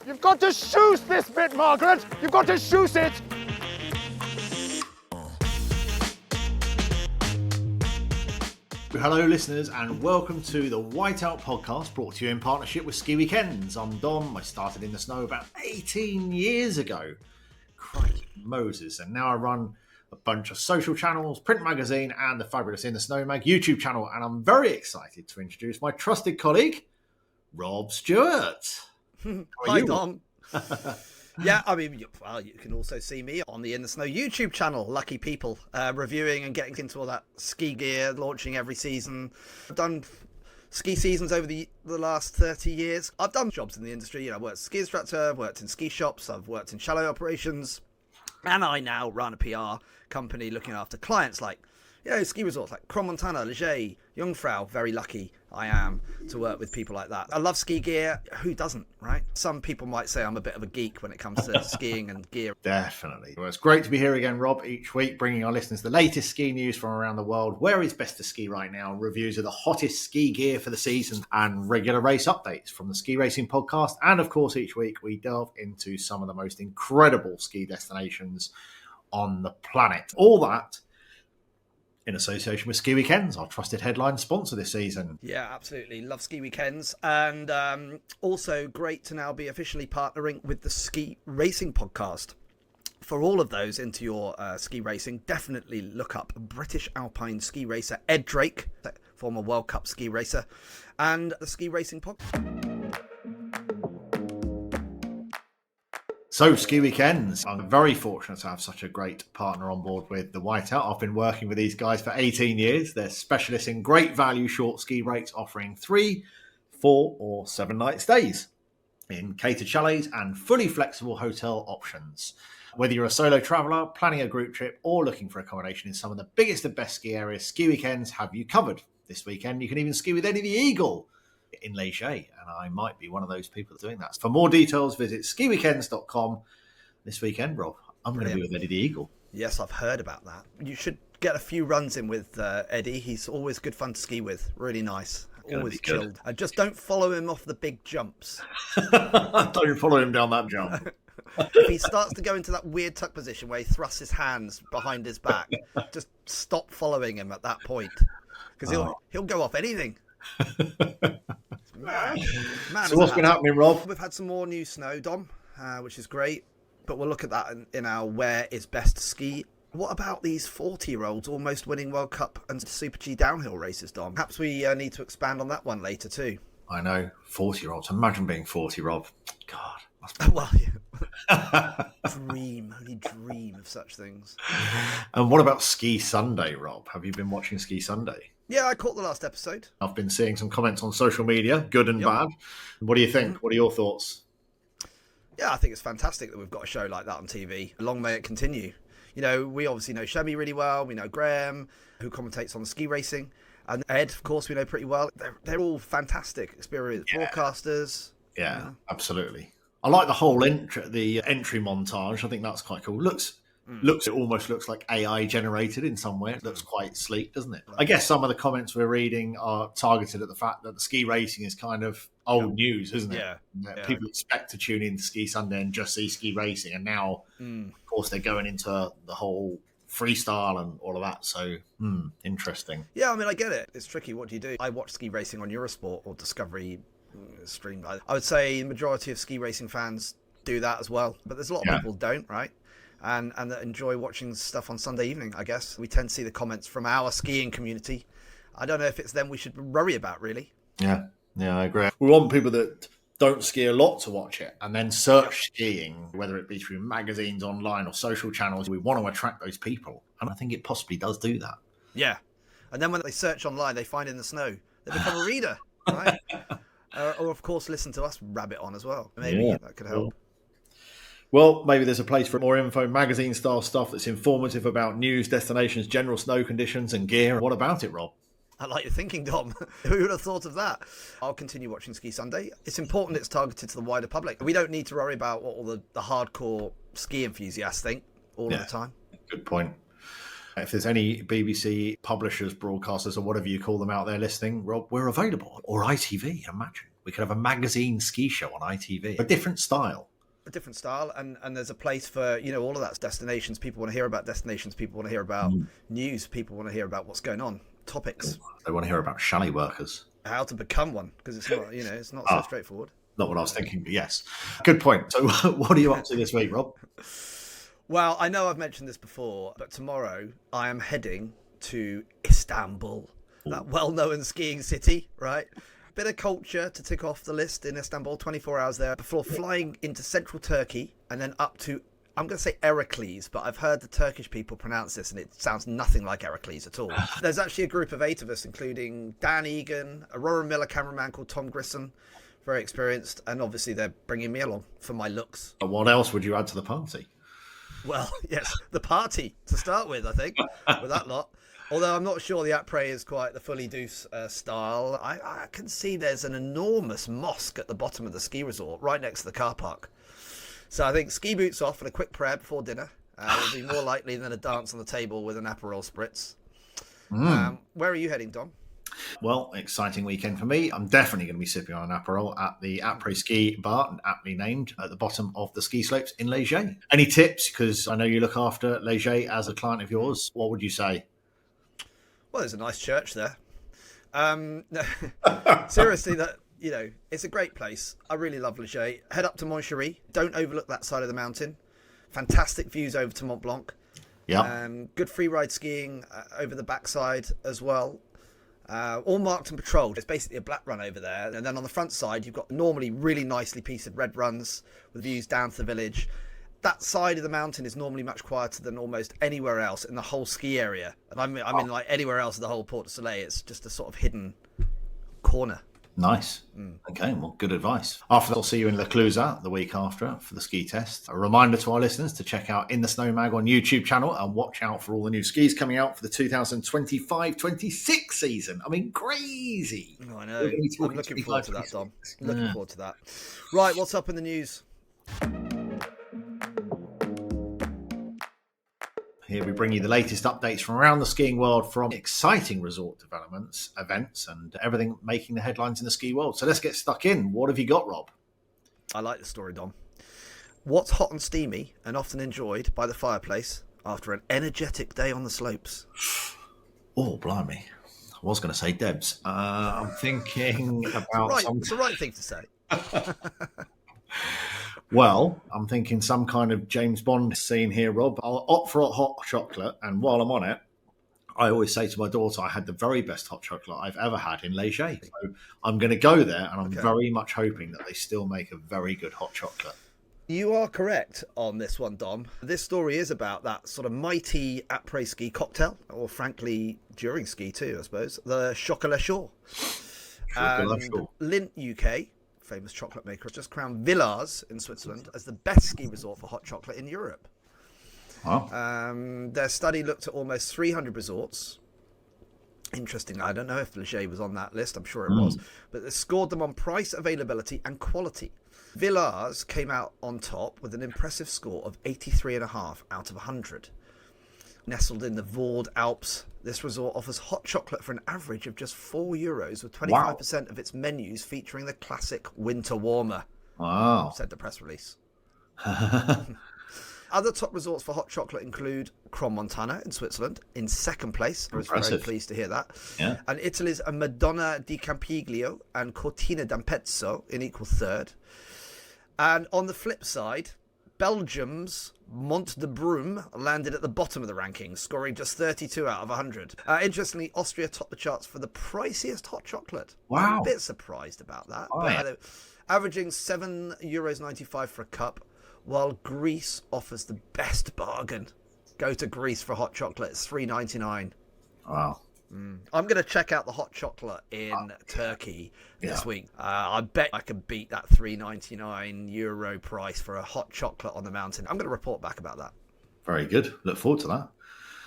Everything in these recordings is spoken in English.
You've got to shoes this bit, Margaret. You've got to shoes it. Hello listeners and welcome to the Whiteout podcast, brought to you in partnership with Ski Weekends. I'm Dom. I started in the snow about 18 years ago. Crikey Moses. And now I run a bunch of social channels, print magazine and the fabulous In the Snow Mag YouTube channel. And I'm very excited to introduce my trusted colleague, Rob Stewart. Hi, Dom. Yeah, I mean, well, you can also see me on the In the Snow YouTube channel. Lucky people, reviewing and getting into all that ski gear, launching every season. I've done ski seasons over the last 30 years. I've done jobs in the industry. You know, I've worked as a ski instructor, I've worked in ski shops, I've worked in chalet operations, and I now run a PR company looking after clients like, you know, ski resorts like Crans-Montana, Leger, Jungfrau. Very lucky I am to work with people like that. I love ski gear. Who doesn't, right? Some people might say I'm a bit of a geek when it comes to skiing and gear. Definitely. Well, it's great to be here again, Rob, each week, bringing our listeners the latest ski news from around the world, where is best to ski right now, reviews of the hottest ski gear for the season, and regular race updates from the Ski Racing Podcast. And of course, each week we delve into some of the most incredible ski destinations on the planet. All that in association with Ski Weekends, our trusted headline sponsor this season. Yeah, absolutely. Love Ski Weekends. And also great to now be officially partnering with the Ski Racing Podcast. For all of those into your ski racing, definitely look up British Alpine ski racer Ed Drake, former World Cup ski racer, and the Ski Racing Podcast. So, Ski Weekends. I'm very fortunate to have such a great partner on board with the Whiteout. I've been working with these guys for 18 years. They're specialists in great value short ski rates, offering 3, 4 or 7 night stays in catered chalets and fully flexible hotel options. Whether you're a solo traveller, planning a group trip or looking for accommodation in some of the biggest and best ski areas, Ski Weekends have you covered. This weekend you can even ski with Eddie the Eagle in Leger, and I might be one of those people doing that. For more details, visit skiweekends.com. This weekend, Rob, I'm going to be with Eddie the Eagle. Yes, I've heard about that. You should get a few runs in with Eddie. He's always good fun to ski with. Really nice. Always chilled. And just don't follow him off the big jumps. Don't follow him down that jump. If he starts to go into that weird tuck position where he thrusts his hands behind his back, just stop following him at that point, because he'll go off anything. Man, so what's been happening, Rob? We've had some more new snow, Dom, which is great, but we'll look at that in our Where is Best to Ski. What about these 40-year-olds almost winning World Cup and Super G downhill races, Dom? Perhaps we need to expand on that one later too. I know, 40-year-olds. Imagine being 40, Rob. God. Well, yeah. Only dream of such things. And what about Ski Sunday, Rob? Have you been watching Ski Sunday? Yeah, I caught the last episode. I've been seeing some comments on social media, good and bad. What do you think? What are your thoughts? Yeah, I think it's fantastic that we've got a show like that on TV. Long may it continue. You know, we obviously know Shelby really well. We know Graham, who commentates on ski racing. And Ed, of course, we know pretty well. They're all fantastic experienced broadcasters. Yeah, absolutely. I like the whole entry montage. I think that's quite cool. It almost looks like AI generated in some way. It looks quite sleek, doesn't it? I guess some of the comments we're reading are targeted at the fact that the ski racing is kind of old news, isn't it? Yeah. People expect to tune in to Ski Sunday and just see ski racing. And now, of course, they're going into the whole freestyle and all of that. So, interesting. Yeah, I mean, I get it. It's tricky. What do you do? I watch ski racing on Eurosport or Discovery Stream. I would say the majority of ski racing fans do that as well. But there's a lot of people don't, right? And that enjoy watching stuff on Sunday evening, I guess. We tend to see the comments from our skiing community. I don't know if it's them we should worry about, really. Yeah, I agree. We want people that don't ski a lot to watch it and then search skiing, whether it be through magazines, online or social channels. We want to attract those people. And I think it possibly does do that. Yeah. And then when they search online, they find In the Snow. They become a reader, right? Or, of course, listen to us rabbit on as well. Maybe that could help. Well, maybe there's a place for more info, magazine-style stuff that's informative about news, destinations, general snow conditions and gear. What about it, Rob? I like your thinking, Dom. Who would have thought of that? I'll continue watching Ski Sunday. It's important it's targeted to the wider public. We don't need to worry about what all the hardcore ski enthusiasts think all of the time. Good point. If there's any BBC publishers, broadcasters or whatever you call them out there listening, Rob, we're available. Or ITV, imagine. We could have a magazine ski show on ITV. A different style. A different style, and there's a place for, you know, all of that. Destinations, people want to hear about destinations, people want to hear about news, people want to hear about what's going on, topics. They want to hear about chalet workers. How to become one, because it's not, you know, it's not so straightforward. Not what I was thinking, but yes. Good point. So what are you up to this week, Rob? Well, I know I've mentioned this before, but tomorrow I am heading to Istanbul, that well-known skiing city, right? Bit of culture to tick off the list in Istanbul, 24 hours there, before flying into central Turkey and then up to, I'm going to say Heracles, but I've heard the Turkish people pronounce this and it sounds nothing like Heracles at all. There's actually a group of 8 of us, including Dan Egan, Aurora Miller cameraman called Tom Grissom, very experienced, and obviously they're bringing me along for my looks. What else would you add to the party? Well, yes, the party to start with, I think, with that lot. Although I'm not sure the après is quite the fully douce style. I can see there's an enormous mosque at the bottom of the ski resort, right next to the car park. So I think ski boots off and a quick prayer before dinner will be more likely than a dance on the table with an Aperol spritz. Where are you heading, Dom? Well, exciting weekend for me. I'm definitely going to be sipping on an Aperol at the Après Ski Bar, aptly named, at the bottom of the ski slopes in Léger. Any tips? Because I know you look after Léger as a client of yours. What would you say? Well, there's a nice church there. Seriously, it's a great place. I really love Léger. Head up to Montchéry. Don't overlook that side of the mountain. Fantastic views over to Mont Blanc. Yeah. Good free ride skiing over the backside as well. All marked and patrolled. It's basically a black run over there. And then on the front side, you've got normally really nicely pieced red runs with views down to the village. That side of the mountain is normally much quieter than almost anywhere else in the whole ski area. And I mean like anywhere else in the whole Portes du Soleil. It's just a sort of hidden corner. Nice. Okay, well, good advice. After that, I'll see you in La Clusaz the week after for the ski test. A reminder to our listeners to check out In the Snow Mag on YouTube channel and watch out for all the new skis coming out for the 2025-26 season. I mean, crazy. Oh, I know. I'm looking forward to that, Dom. Looking forward to that. Right, what's up in the news? Here we bring you the latest updates from around the skiing world, from exciting resort developments, events, and everything making the headlines in the ski world. So let's get stuck in. What have you got, Rob? I like the story, Dom. What's hot and steamy and often enjoyed by the fireplace after an energetic day on the slopes? Oh, blimey. I was going to say Debs. I'm thinking about... It's the right thing to say. Well, I'm thinking some kind of James Bond scene here, Rob. I'll opt for a hot chocolate, and while I'm on it, I always say to my daughter, I had the very best hot chocolate I've ever had in Léger. So I'm going to go there, and I'm very much hoping that they still make a very good hot chocolate. You are correct on this one, Dom. This story is about that sort of mighty après-ski cocktail, or frankly, during ski too, I suppose, the chocolat chaud. Lindt UK, famous chocolate maker, just crowned Villars in Switzerland as the best ski resort for hot chocolate in Europe. Wow. Their study looked at almost 300 resorts. Interesting. I don't know if Léger was on that list. I'm sure it was. But they scored them on price, availability and quality. Villars came out on top with an impressive score of 83.5 out of 100. Nestled in the Vaud Alpes, this resort offers hot chocolate for an average of just €4, with 25% of its menus featuring the classic winter warmer. Wow. Said the press release. Other top resorts for hot chocolate include Crans-Montana in Switzerland, in second place. I was very pleased to hear that. Yeah. And Italy's Madonna di Campiglio and Cortina d'Ampezzo in equal third. And on the flip side, Belgium's Mont de Broom landed at the bottom of the rankings, scoring just 32 out of 100. Interestingly, Austria topped the charts for the priciest hot chocolate. Wow. I'm a bit surprised about that. Averaging €7.95 for a cup, while Greece offers the best bargain. Go to Greece for hot chocolate. It's $3.99. Wow. I'm going to check out the hot chocolate in Turkey this week. I bet I can beat that €3.99 price for a hot chocolate on the mountain. I'm going to report back about that. Very good. Look forward to that.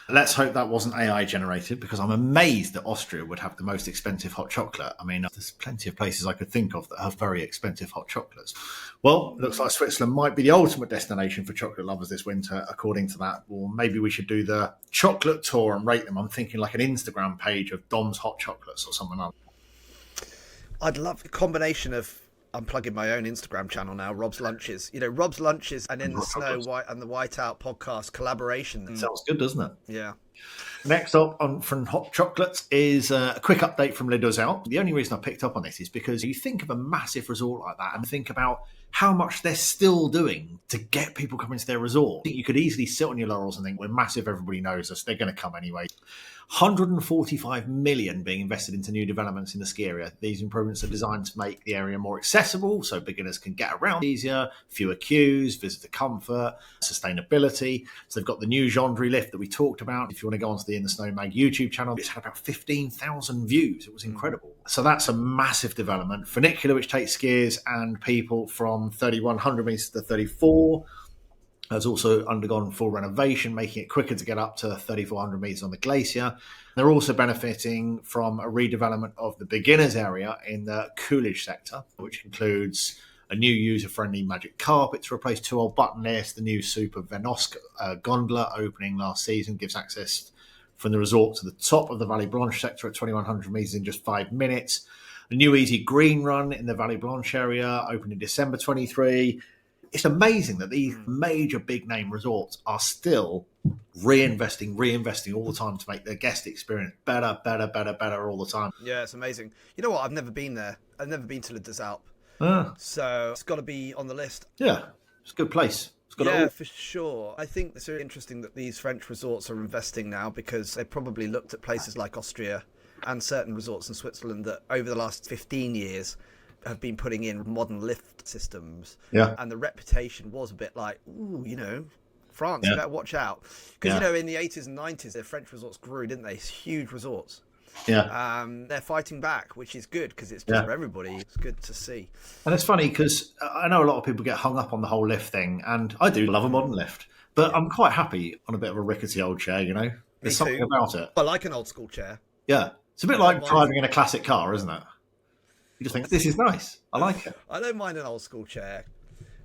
Let's hope that wasn't AI generated, because I'm amazed that Austria would have the most expensive hot chocolate. I mean, there's plenty of places I could think of that have very expensive hot chocolates. Well, looks like Switzerland might be the ultimate destination for chocolate lovers this winter, according to that. Well, maybe we should do the chocolate tour and rate them. I'm thinking like an Instagram page of Dom's Hot Chocolates or something like that. I'd love a combination of. I'm plugging my own Instagram channel now, Rob's Lunches. Rob's Lunches and In the Snow White and the Whiteout podcast collaboration. Sounds good, doesn't it? Yeah. Next up on from Hot Chocolates is a quick update from Les Deux Alpes. The only reason I picked up on this is because you think of a massive resort like that and think about how much they're still doing to get people coming to their resort. I think you could easily sit on your laurels and think, we're massive, everybody knows us, they're going to come anyway. 145 million being invested into new developments in the ski area. These improvements are designed to make the area more accessible so beginners can get around easier, fewer queues, visitor comfort, sustainability. So they've got the new Jandri lift that we talked about. If you want to go onto the In the Snow Mag YouTube channel, it's had about 15,000 views. It was incredible. So that's a massive development. Funicular, which takes skiers and people from 3,100 metres to 34. Has also undergone full renovation, making it quicker to get up to 3,400 metres on the glacier. They're also benefiting from a redevelopment of the beginners area in the Coolidge sector, which includes a new user-friendly magic carpet to replace 2 old button lifts. The new Super Venosk gondola opening last season gives access from the resort to the top of the Vallée Blanche sector at 2,100 metres in just 5 minutes. A new easy green run in the Vallée Blanche area opened in December 23. It's amazing that these major big name resorts are still reinvesting all the time to make their guest experience better all the time. Yeah, it's amazing. You know what? I've never been there. I've never been to Les Deux Alpes. So it's got to be on the list. Yeah, it's a good place. For sure. I think it's really interesting that these French resorts are investing now because they probably looked at places like Austria and certain resorts in Switzerland that over the last 15 years have been putting in modern lift systems. Yeah. And the reputation was a bit like, ooh, France, you better watch out. Because, in the 80s and 90s, the French resorts grew, didn't they? Huge resorts. Yeah. They're fighting back, which is good because it's just for everybody. It's good to see. And it's funny because I know a lot of people get hung up on the whole lift thing, and I do love a modern lift, but I'm quite happy on a bit of a rickety old chair, There's something about it. I like an old school chair. Yeah. It's a bit like driving in a classic car, isn't it? You just think, this is nice. I like it. I don't mind an old school chair.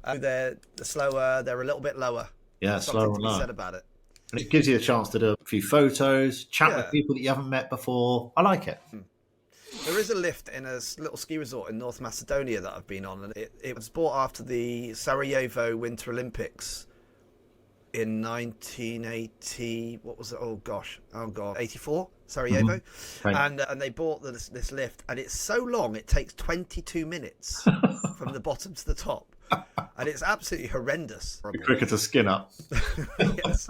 They're slower. They're a little bit lower. Yeah, slower and lower. lower. Said about it. And it gives you a chance to do a few photos, chat with people that you haven't met before. I like it. There is a lift in a little ski resort in North Macedonia that I've been on, and it was bought after the Sarajevo Winter Olympics in 1980. What was it? Oh god, 84. Sarajevo, and they bought this lift, and it's so long it takes 22 minutes from the bottom to the top, and it's absolutely horrendous. Quicker to skin up. Yes.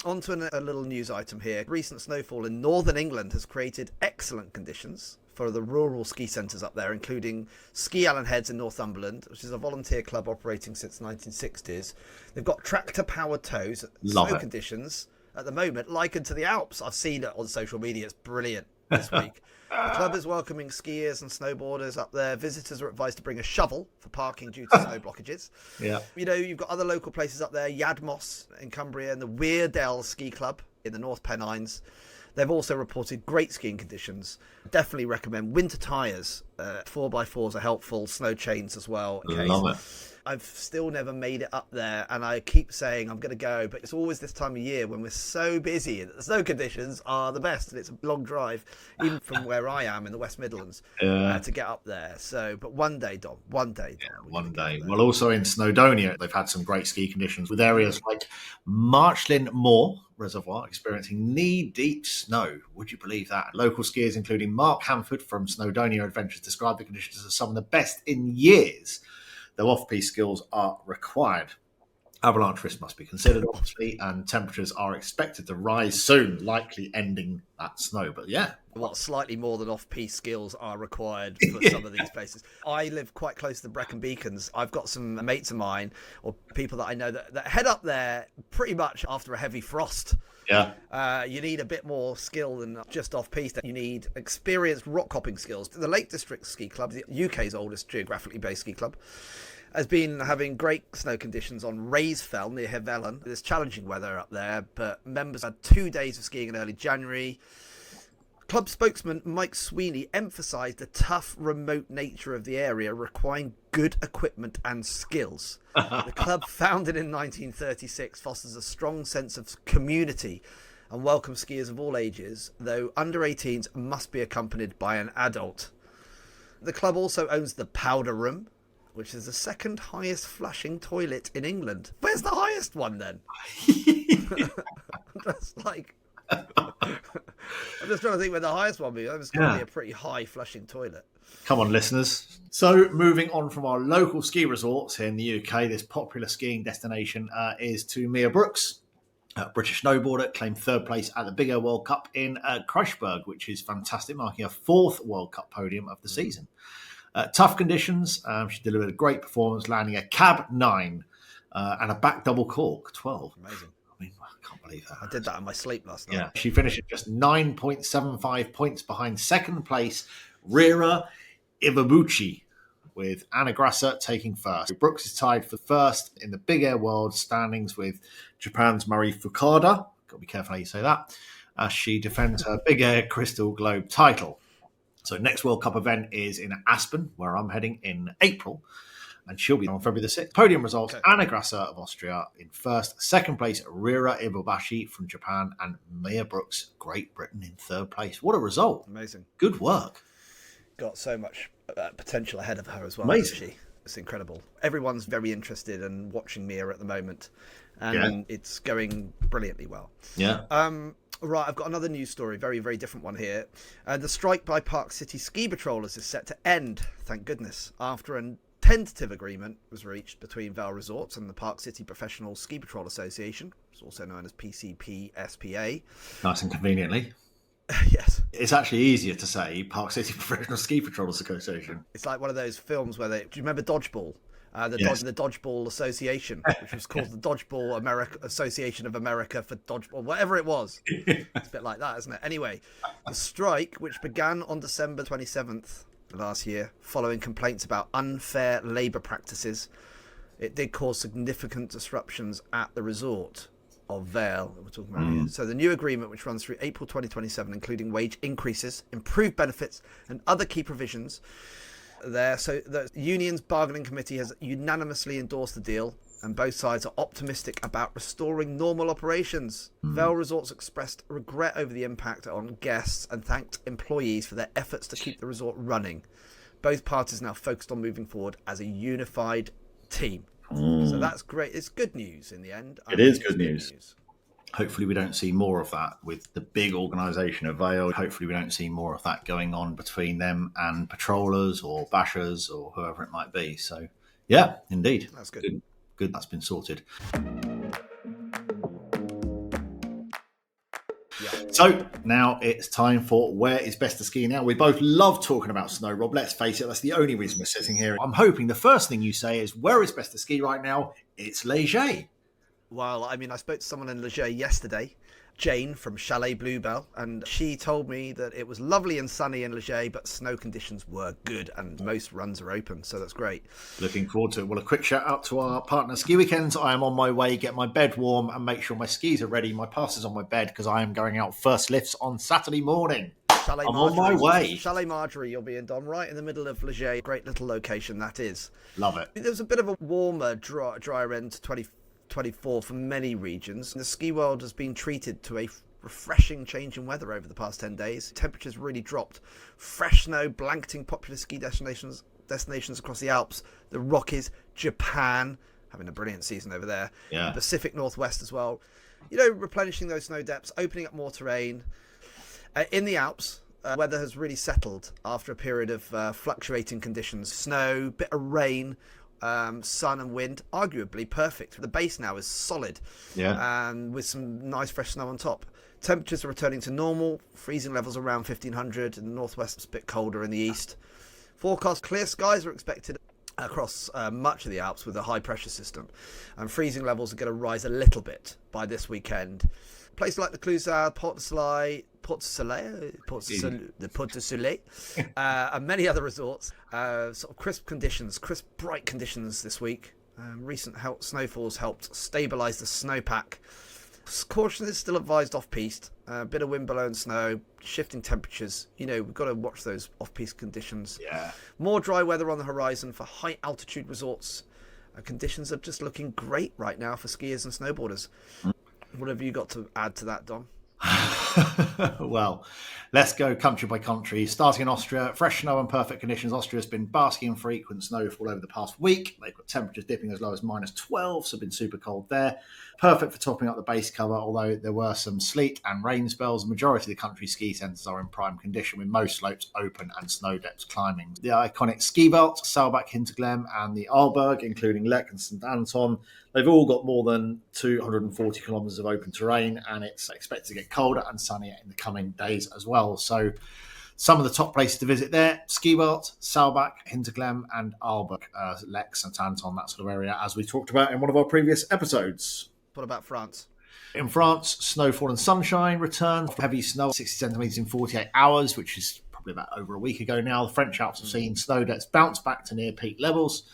On to a little news item here. Recent snowfall in northern England has created excellent conditions for the rural ski centres up there, including Ski-Allenheads in Northumberland, which is a volunteer club operating since the 1960s. They've got tractor-powered tows, snow conditions at the moment likened to the Alps. I've seen it on social media. It's brilliant this week. The club is welcoming skiers and snowboarders up there. Visitors are advised to bring a shovel for parking due to snow blockages. Yeah. You've got other local places up there, Yad Moss in Cumbria and the Weardale Ski Club in the North Pennines. They've also reported great skiing conditions. Definitely recommend winter tyres. 4x4s are helpful, snow chains as well. Love it. I've still never made it up there, and I keep saying I'm going to go, but it's always this time of year when we're so busy that the snow conditions are the best, and it's a long drive, even from where I am in the West Midlands, to get up there. So, but one day, Dom, one day. One day. Well, also in Snowdonia, they've had some great ski conditions with areas like Marchlin Moor Reservoir experiencing knee-deep snow. Would you believe that? Local skiers, including Mark Hanford from Snowdonia Adventures, describe the conditions as some of the best in years. Though off-piste skills are required. Avalanche risk must be considered, obviously, and temperatures are expected to rise soon, likely ending that snow. But slightly more than off-piste skills are required for some of these places. I live quite close to the Brecon Beacons. I've got some mates of mine or people that I know that head up there pretty much after a heavy frost. Yeah. You need a bit more skill than just off-piste. You need experienced rock hopping skills. The Lake District Ski Club, the UK's oldest geographically based ski club, has been having great snow conditions on Raysfell near Helvellyn. There's challenging weather up there, but members had 2 days of skiing in early January. Club spokesman Mike Sweeney emphasised the tough, remote nature of the area, requiring good equipment and skills. The club, founded in 1936, fosters a strong sense of community and welcomes skiers of all ages, though under 18s must be accompanied by an adult. The club also owns the Powder Room, which is the second highest flushing toilet in England. Where's the highest one then? That's like... I'm just trying to think where the highest one would be. It's got to be a pretty high flushing toilet. Come on, listeners. So, moving on from our local ski resorts here in the UK, this popular skiing destination is to Mia Brooks. British snowboarder claimed third place at the Big Air World Cup in Kreuzberg, which is fantastic, marking her fourth World Cup podium of the season. Tough conditions. She delivered a great performance, landing a cab 9 and a back double cork 12. Amazing. I mean, I can't believe that. I did that in my sleep last night. Yeah, she finished at just 9.75 points behind second place Rira Iwabuchi, with Anna Grasser taking first. Brooks is tied for first in the Big Air World standings with Japan's Mari Fukada. Got to be careful how you say that, as she defends her Big Air Crystal Globe title. So next World Cup event is in Aspen, where I'm heading in April, and she'll be on February the 6th. Podium results, Anna Grasser of Austria in first. Second place, Rira Iwabashi from Japan, and Mia Brooks, Great Britain, in third place. What a result. Amazing. Good work. Got so much potential ahead of her as well. Amazing. It's incredible. Everyone's very interested in watching Mia at the moment, and it's going brilliantly well. Yeah. Right, I've got another news story, very, very different one here. The strike by Park City ski patrollers is set to end, thank goodness, after a tentative agreement was reached between Vale Resorts and the Park City Professional Ski Patrol Association, it's also known as PCPSPA. Nice and conveniently. Yes. It's actually easier to say Park City Professional Ski Patrollers Association. It's like one of those films where do you remember Dodgeball? The Dodgeball Association, which was called the Dodgeball Association of America for Dodgeball, whatever it was. It's a bit like that, isn't it? Anyway, the strike, which began on December 27th last year, following complaints about unfair labour practices, it did cause significant disruptions at the resort of Vale, we're talking about here. So the new agreement, which runs through April 2027, including wage increases, improved benefits, and other key provisions there. So the union's bargaining committee has unanimously endorsed the deal, and both sides are optimistic about restoring normal operations. Vale Resorts expressed regret over the impact on guests and thanked employees for their efforts to keep the resort running. Both parties now focused on moving forward as a unified team. So that's great. It's good news in the end. It is good news. Hopefully we don't see more of that with the big organisation of Vale. Hopefully we don't see more of that going on between them and patrollers or bashers or whoever it might be. So, yeah, indeed. That's good. Good that's been sorted. Yeah. So now it's time for Where is Best to Ski Now. We both love talking about snow, Rob. Let's face it, that's the only reason we're sitting here. I'm hoping the first thing you say is, where is best to ski right now? It's Leger. Well, I mean, I spoke to someone in Leger yesterday, Jane from Chalet Bluebell, and she told me that it was lovely and sunny in Leger, but snow conditions were good and most runs are open, so that's great. Looking forward to it. Well, a quick shout out to our partner Ski Weekends. I am on my way, get my bed warm and make sure my skis are ready. My pass is on my bed because I am going out first lifts on Saturday morning. Chalet I'm on my way. Chalet Marjorie, you'll be in, Dom, right in the middle of Leger. Great little location that is. Love it. There's a bit of a warmer, drier end to 2024 for many regions. The ski world has been treated to a refreshing change in weather over the past 10 days. Temperatures really dropped. Fresh snow blanketing popular ski destinations across the Alps, the Rockies, Japan, having a brilliant season over there. Yeah. The Pacific Northwest as well. You know, replenishing those snow depths, opening up more terrain. In the Alps, weather has really settled after a period of fluctuating conditions. Snow, bit of rain, sun and wind, arguably perfect. The base now is solid, and with some nice fresh snow on top. Temperatures are returning to normal, freezing levels around 1500 in the northwest, it's a bit colder in the east. Forecast clear skies are expected across much of the Alps with a high pressure system, and freezing levels are going to rise a little bit by this weekend. Places like the Clusaz, Portes du Soleil, and many other resorts. Sort of crisp, bright conditions this week. Recent snowfalls helped stabilise the snowpack. Caution is still advised off-piste. A bit of wind below and snow, shifting temperatures. You know, we've got to watch those off-piste conditions. Yeah. More dry weather on the horizon for high-altitude resorts. Conditions are just looking great right now for skiers and snowboarders. What have you got to add to that, Dom? Well, let's go country by country. Starting in Austria, fresh snow and perfect conditions. Austria's been basking in frequent snowfall over the past week. They've got temperatures dipping as low as -12, so been super cold there. Perfect for topping up the base cover, although there were some sleet and rain spells. The majority of the country ski centres are in prime condition, with most slopes open and snow depths climbing. The iconic Skiwelt, Saalbach Hinterglemm and the Arlberg, including Lech and St Anton, they've all got more than 240 kilometres of open terrain, and it's expected to get colder and sunnier in the coming days as well. So some of the top places to visit there: Skiwelt, Saalbach, Hinterglemm and Arlberg, Lech, St Anton, that sort of area, as we talked about in one of our previous episodes. What about France? In France, snowfall and sunshine return. Heavy snow, 60 centimetres in 48 hours, which is probably about over a week ago now. The French Alps have seen snow depths bounce back to near peak levels.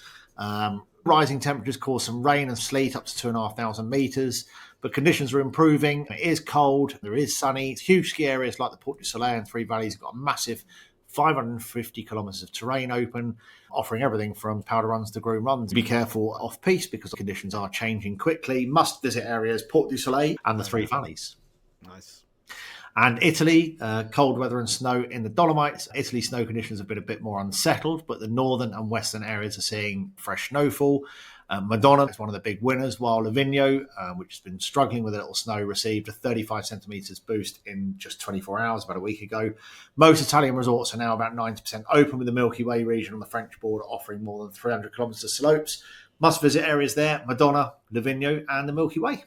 Rising temperatures cause some rain and sleet up to 2,500 metres, but conditions are improving. It is cold, there is sunny. Huge ski areas like the Portes du Soleil and Three Valleys have got a massive 550 kilometres of terrain open, offering everything from powder runs to groom runs. Be careful off-piste because the conditions are changing quickly. Must visit areas Portes du Soleil and the Three Valleys. Nice. And Italy, cold weather and snow in the Dolomites. Italy snow conditions have been a bit more unsettled, but the northern and western areas are seeing fresh snowfall. Madonna is one of the big winners, while Livigno, which has been struggling with a little snow, received a 35 centimetres boost in just 24 hours, about a week ago. Most Italian resorts are now about 90% open, with the Milky Way region on the French border offering more than 300 kilometres of slopes. Must visit areas there: Madonna, Livigno and the Milky Way.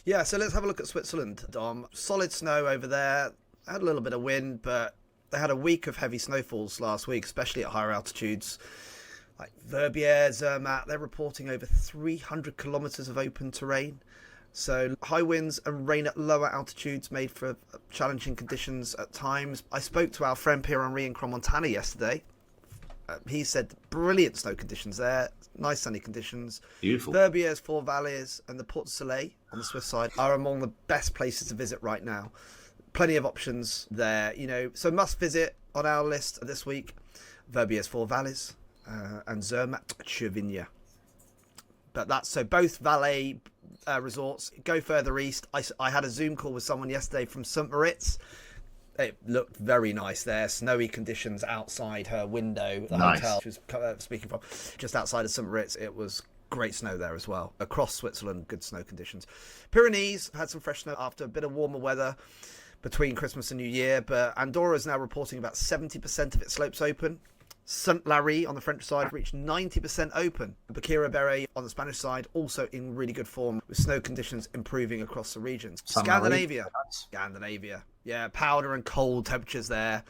Yeah, so let's have a look at Switzerland, Dom. Solid snow over there. Had a little bit of wind, but they had a week of heavy snowfalls last week, especially at higher altitudes. Like Verbier and Zermatt, they're reporting over 300 kilometres of open terrain. So high winds and rain at lower altitudes made for challenging conditions at times. I spoke to our friend Pierre-Henri in Crans-Montana yesterday. He said brilliant snow conditions there, nice sunny conditions. Beautiful. Verbier's Four Valleys and the Portes du Soleil on the Swiss side are among the best places to visit right now. Plenty of options there, so must visit on our list this week: Verbier's Four Valleys and Zermatt Cervinia. But that's so both Valais resorts. Go further east. I had a Zoom call with someone yesterday from St Moritz. It looked very nice there. Snowy conditions outside her window. The hotel she was speaking from, just outside of St Moritz. It was great snow there as well. Across Switzerland, good snow conditions. Pyrenees had some fresh snow after a bit of warmer weather between Christmas and New Year. But Andorra is now reporting about 70% of its slopes open. Saint-Lary on the French side reached 90% open. Bakira-Beret on the Spanish side also in really good form, with snow conditions improving across the regions. Scandinavia. Yeah, powder and cold temperatures there.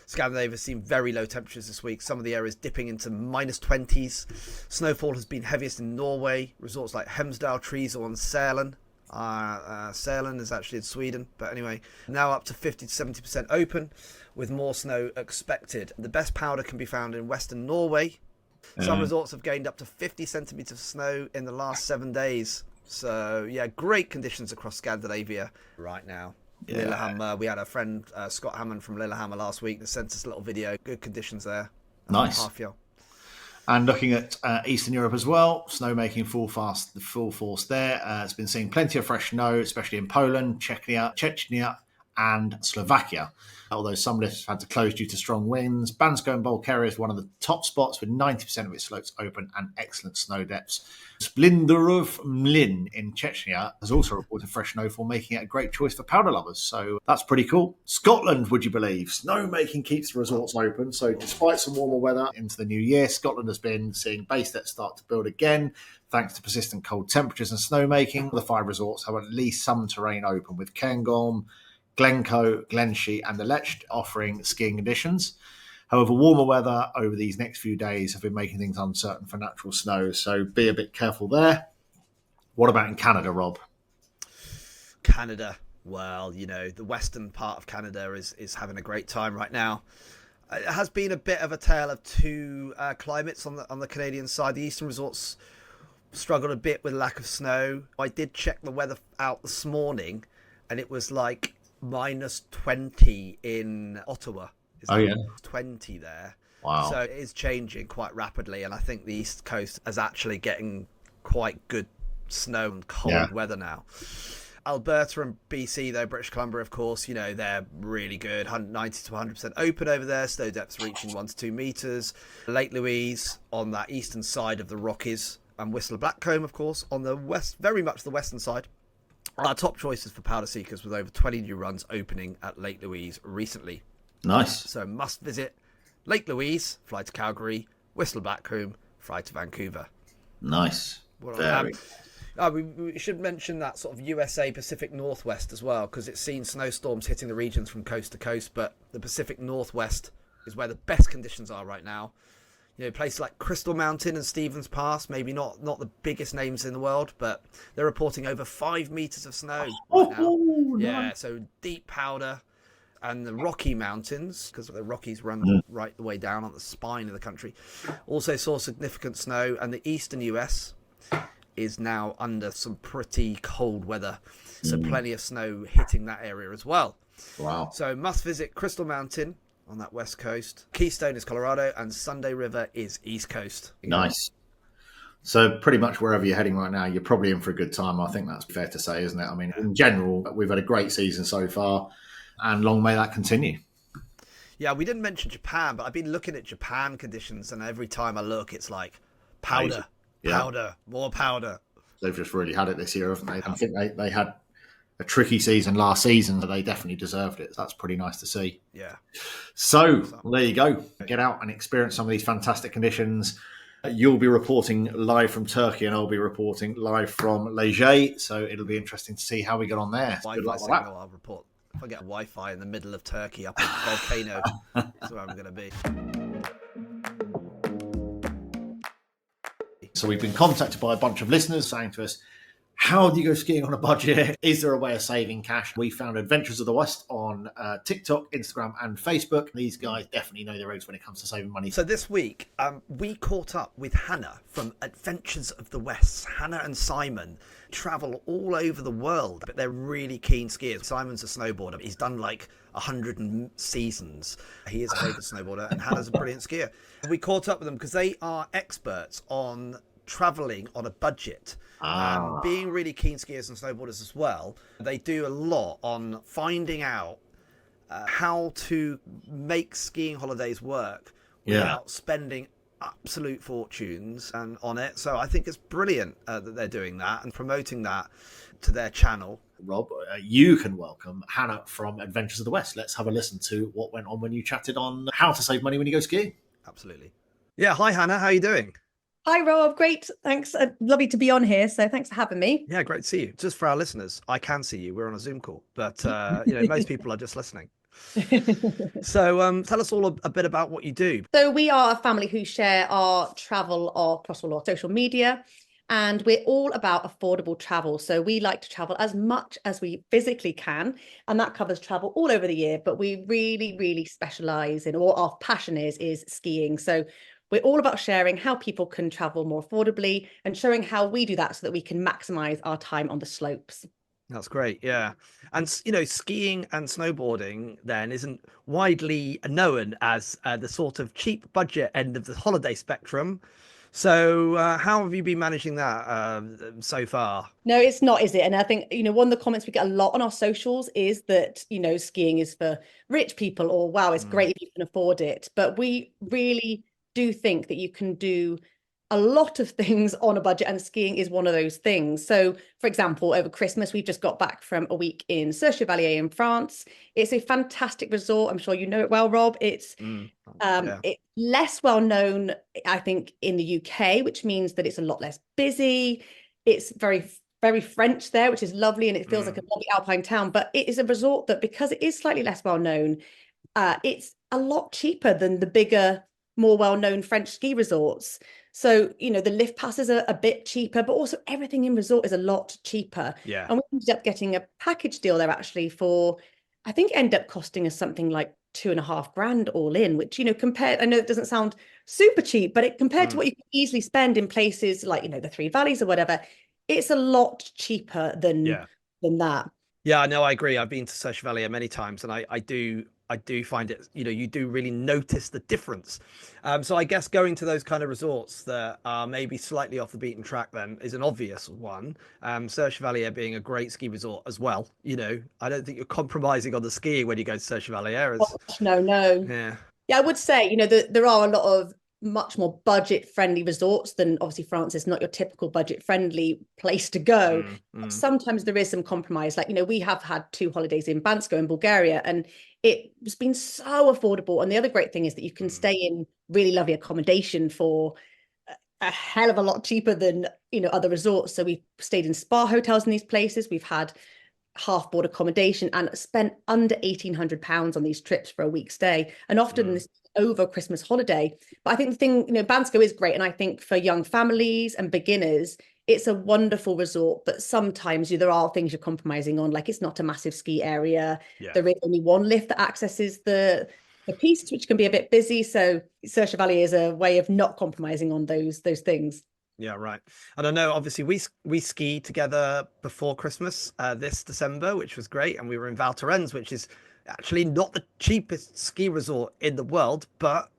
Scandinavia seen very low temperatures this week. Some of the areas dipping into -20s. Snowfall has been heaviest in Norway. Resorts like Hemsedal, Trysil and Sälen. Sälen is actually in Sweden, but anyway, now up to 50 to 70% open, with more snow expected. The best powder can be found in western Norway. Some resorts have gained up to 50 centimetres of snow in the last 7 days. So yeah, great conditions across Scandinavia right now. Yeah. Lillehammer, we had a friend, Scott Hammond from Lillehammer last week, that sent us a little video. Good conditions there. Nice. And looking at Eastern Europe as well, snowmaking full force there. It's been seeing plenty of fresh snow, especially in Poland, Chechnya and Slovakia. Although some lifts have had to close due to strong winds. Bansko and Bulgaria is one of the top spots, with 90% of its slopes open and excellent snow depths. Splinderov Mlin in Chechnya has also reported fresh snowfall, making it a great choice for powder lovers. So that's pretty cool. Scotland, would you believe? Snowmaking keeps the resorts open. So despite some warmer weather into the new year, Scotland has been seeing base depths start to build again, thanks to persistent cold temperatures and snowmaking. The 5 resorts have at least some terrain open, with Cairngorm, Glencoe, Glenshee and the Lech offering skiing conditions. However, warmer weather over these next few days have been making things uncertain for natural snow, so be a bit careful there. What about in Canada, Rob? Canada, well, the western part of Canada is having a great time right now. It has been a bit of a tale of two climates on the Canadian side. The eastern resorts struggled a bit with lack of snow. I did check the weather out this morning, and it was like -20 in Ottawa. Yeah. 20 there. Wow. So it is changing quite rapidly, and I think the East Coast is actually getting quite good snow and cold weather now. Alberta and BC, though, British Columbia, of course, you know, they're really good. 90 to 100% open over there. Snow depths reaching 1 to 2 meters. Lake Louise on that eastern side of the Rockies, and Whistler Blackcomb, of course, on the west, very much the western side. Our top choices for powder seekers, with over 20 new runs opening at Lake Louise recently. Nice. So must visit Lake Louise, fly to Calgary, Whistler Blackcomb, fly to Vancouver. Nice. Very. We should mention that sort of USA Pacific Northwest as well, because it's seen snowstorms hitting the regions from coast to coast, but the Pacific Northwest is where the best conditions are right now. You know, places like Crystal Mountain and Stevens Pass, maybe not the biggest names in the world, but they're reporting over 5 meters of snow right now. Yeah, so deep powder. And the Rocky Mountains, because the Rockies run right the way down on the spine of the country, also saw significant snow. And the eastern US is now under some pretty cold weather, so plenty of snow hitting that area as well. Wow. So must visit Crystal Mountain on that west coast. Keystone is Colorado, and Sunday River is east coast. Nice. So pretty much wherever you're heading right now, you're probably in for a good time. I think that's fair to say, isn't it? I mean, in general, we've had a great season so far, and long may that continue. Yeah, we didn't mention Japan, but I've been looking at Japan conditions, and every time I look, it's like powder. Powder, more powder. They've just really had it this year, haven't they? I think they had a tricky season last season, but they definitely deserved it. That's pretty nice to see. Yeah. So there you go. Get out and experience some of these fantastic conditions. You'll be reporting live from Turkey, and I'll be reporting live from Leger. So it'll be interesting to see how we get on there. Wi-Fi signal, I'll report. If I get a Wi-Fi in the middle of Turkey up a volcano, that's where I'm going to be. So we've been contacted by a bunch of listeners saying to us, how do you go skiing on a budget? Is there a way of saving cash? We found Adventures of the West on TikTok, Instagram and Facebook. These guys definitely know their ropes when it comes to saving money. So this week, we caught up with Hannah from Adventures of the West. Hannah and Simon travel all over the world, but they're really keen skiers. Simon's a snowboarder. He's done like 100 seasons. He is a very good snowboarder, and Hannah's a brilliant skier. We caught up with them because they are experts on traveling on a budget. Being really keen skiers and snowboarders as well, they do a lot on finding out how to make skiing holidays work without spending absolute fortunes and on it. So I think it's brilliant that they're doing that and promoting that to their channel. Rob, you can welcome Hannah from Adventures of the West. Let's have a listen to what went on when you chatted on how to save money when you go skiing. Absolutely. Yeah. Hi, Hannah. How are you doing? Hi, Rob. Great. Thanks. Lovely to be on here. So thanks for having me. Yeah, great to see you. Just for our listeners, I can see you. We're on a Zoom call, but most people are just listening. So tell us all a bit about what you do. So we are a family who share our travel across all our social media, and we're all about affordable travel. So we like to travel as much as we physically can, and that covers travel all over the year. But we really, really specialize in, or our passion is skiing. So we're all about sharing how people can travel more affordably and showing how we do that so that we can maximize our time on the slopes. That's great. Yeah. And, skiing and snowboarding then isn't widely known as the sort of cheap budget end of the holiday spectrum. So how have you been managing that so far? No, it's not, is it? And I think, one of the comments we get a lot on our socials is that, skiing is for rich people, or wow, it's great if you can afford it. But we really do think that you can do a lot of things on a budget, and skiing is one of those things. So, for example, over Christmas, we've just got back from a week in Chevalier in France. It's a fantastic resort. I'm sure you know it well, Rob. It's it's less well known, I think, in the UK, which means that it's a lot less busy. It's very, very French there, which is lovely, and it feels like a lovely alpine town. But it is a resort that, because it is slightly less well known, it's a lot cheaper than the bigger, more well-known French ski resorts. So, the lift passes are a bit cheaper, but also everything in resort is a lot cheaper. Yeah. And we ended up getting a package deal there actually for, I think it ended up costing us something like $2,500 all in, which, compared, I know it doesn't sound super cheap, but compared to what you can easily spend in places like, the Three Valleys or whatever, it's a lot cheaper than that. Yeah, no, I agree. I've been to Chevalier many times, and I do I do find it, you do really notice the difference. So I guess going to those kind of resorts that are maybe slightly off the beaten track then is an obvious one. Serre Chevalier being a great ski resort as well. I don't think you're compromising on the skiing when you go to Serre Chevalier. No. Yeah. Yeah, I would say, there are a lot of much more budget-friendly resorts than obviously France is not your typical budget-friendly place to go. Sometimes there is some compromise. Like, we have had 2 holidays in Bansko in Bulgaria, and it's been so affordable. And the other great thing is that you can stay in really lovely accommodation for a hell of a lot cheaper than, other resorts. So we've stayed in spa hotels in these places. We've had half-board accommodation and spent under £1,800 on these trips for a week's stay. And often this over Christmas holiday. But I think the thing, Bansko is great. And I think for young families and beginners, it's a wonderful resort. But sometimes there are things you're compromising on, like it's not a massive ski area. Yeah. There is only one lift that accesses the piste, which can be a bit busy. So Serre Chevalier is a way of not compromising on those things. Yeah, right. And I know obviously we skied together before Christmas this December, which was great. And we were in Val Thorens, which is actually not the cheapest ski resort in the world, but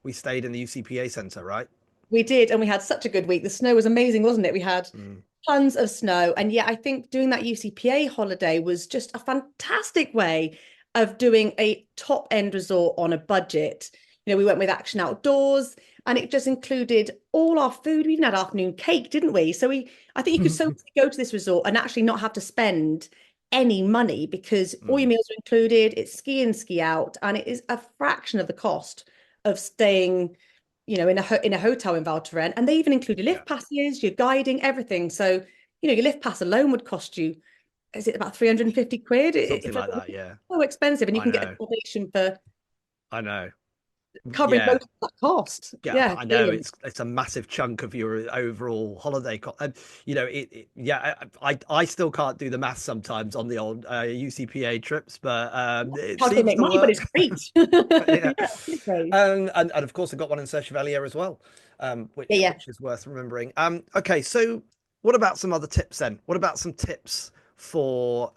we stayed in the UCPA Centre, right? We did, and we had such a good week. The snow was amazing, wasn't it? We had tons of snow. And yeah, I think doing that UCPA holiday was just a fantastic way of doing a top-end resort on a budget. We went with Action Outdoors, and it just included all our food. We even had afternoon cake, didn't we? So I think you could so go to this resort and actually not have to spend any money because all your meals are included. It's ski in, ski out, and it is a fraction of the cost of staying, in a hotel in Val Thorens. And they even include your lift passes, your guiding, everything. So, your lift pass alone would cost you, is it about 350 quid? Something like that, yeah. So expensive, and you can get accommodation for. I know. Covering most of that cost. Yeah, I know it's a massive chunk of your overall holiday cost. And I still can't do the math sometimes on the old UCPA trips, but it seems to make money, but it's great. It's great. And of course I got one in Serre Chevalier as well, which is worth remembering. Okay, so what about some other tips then? What about some tips for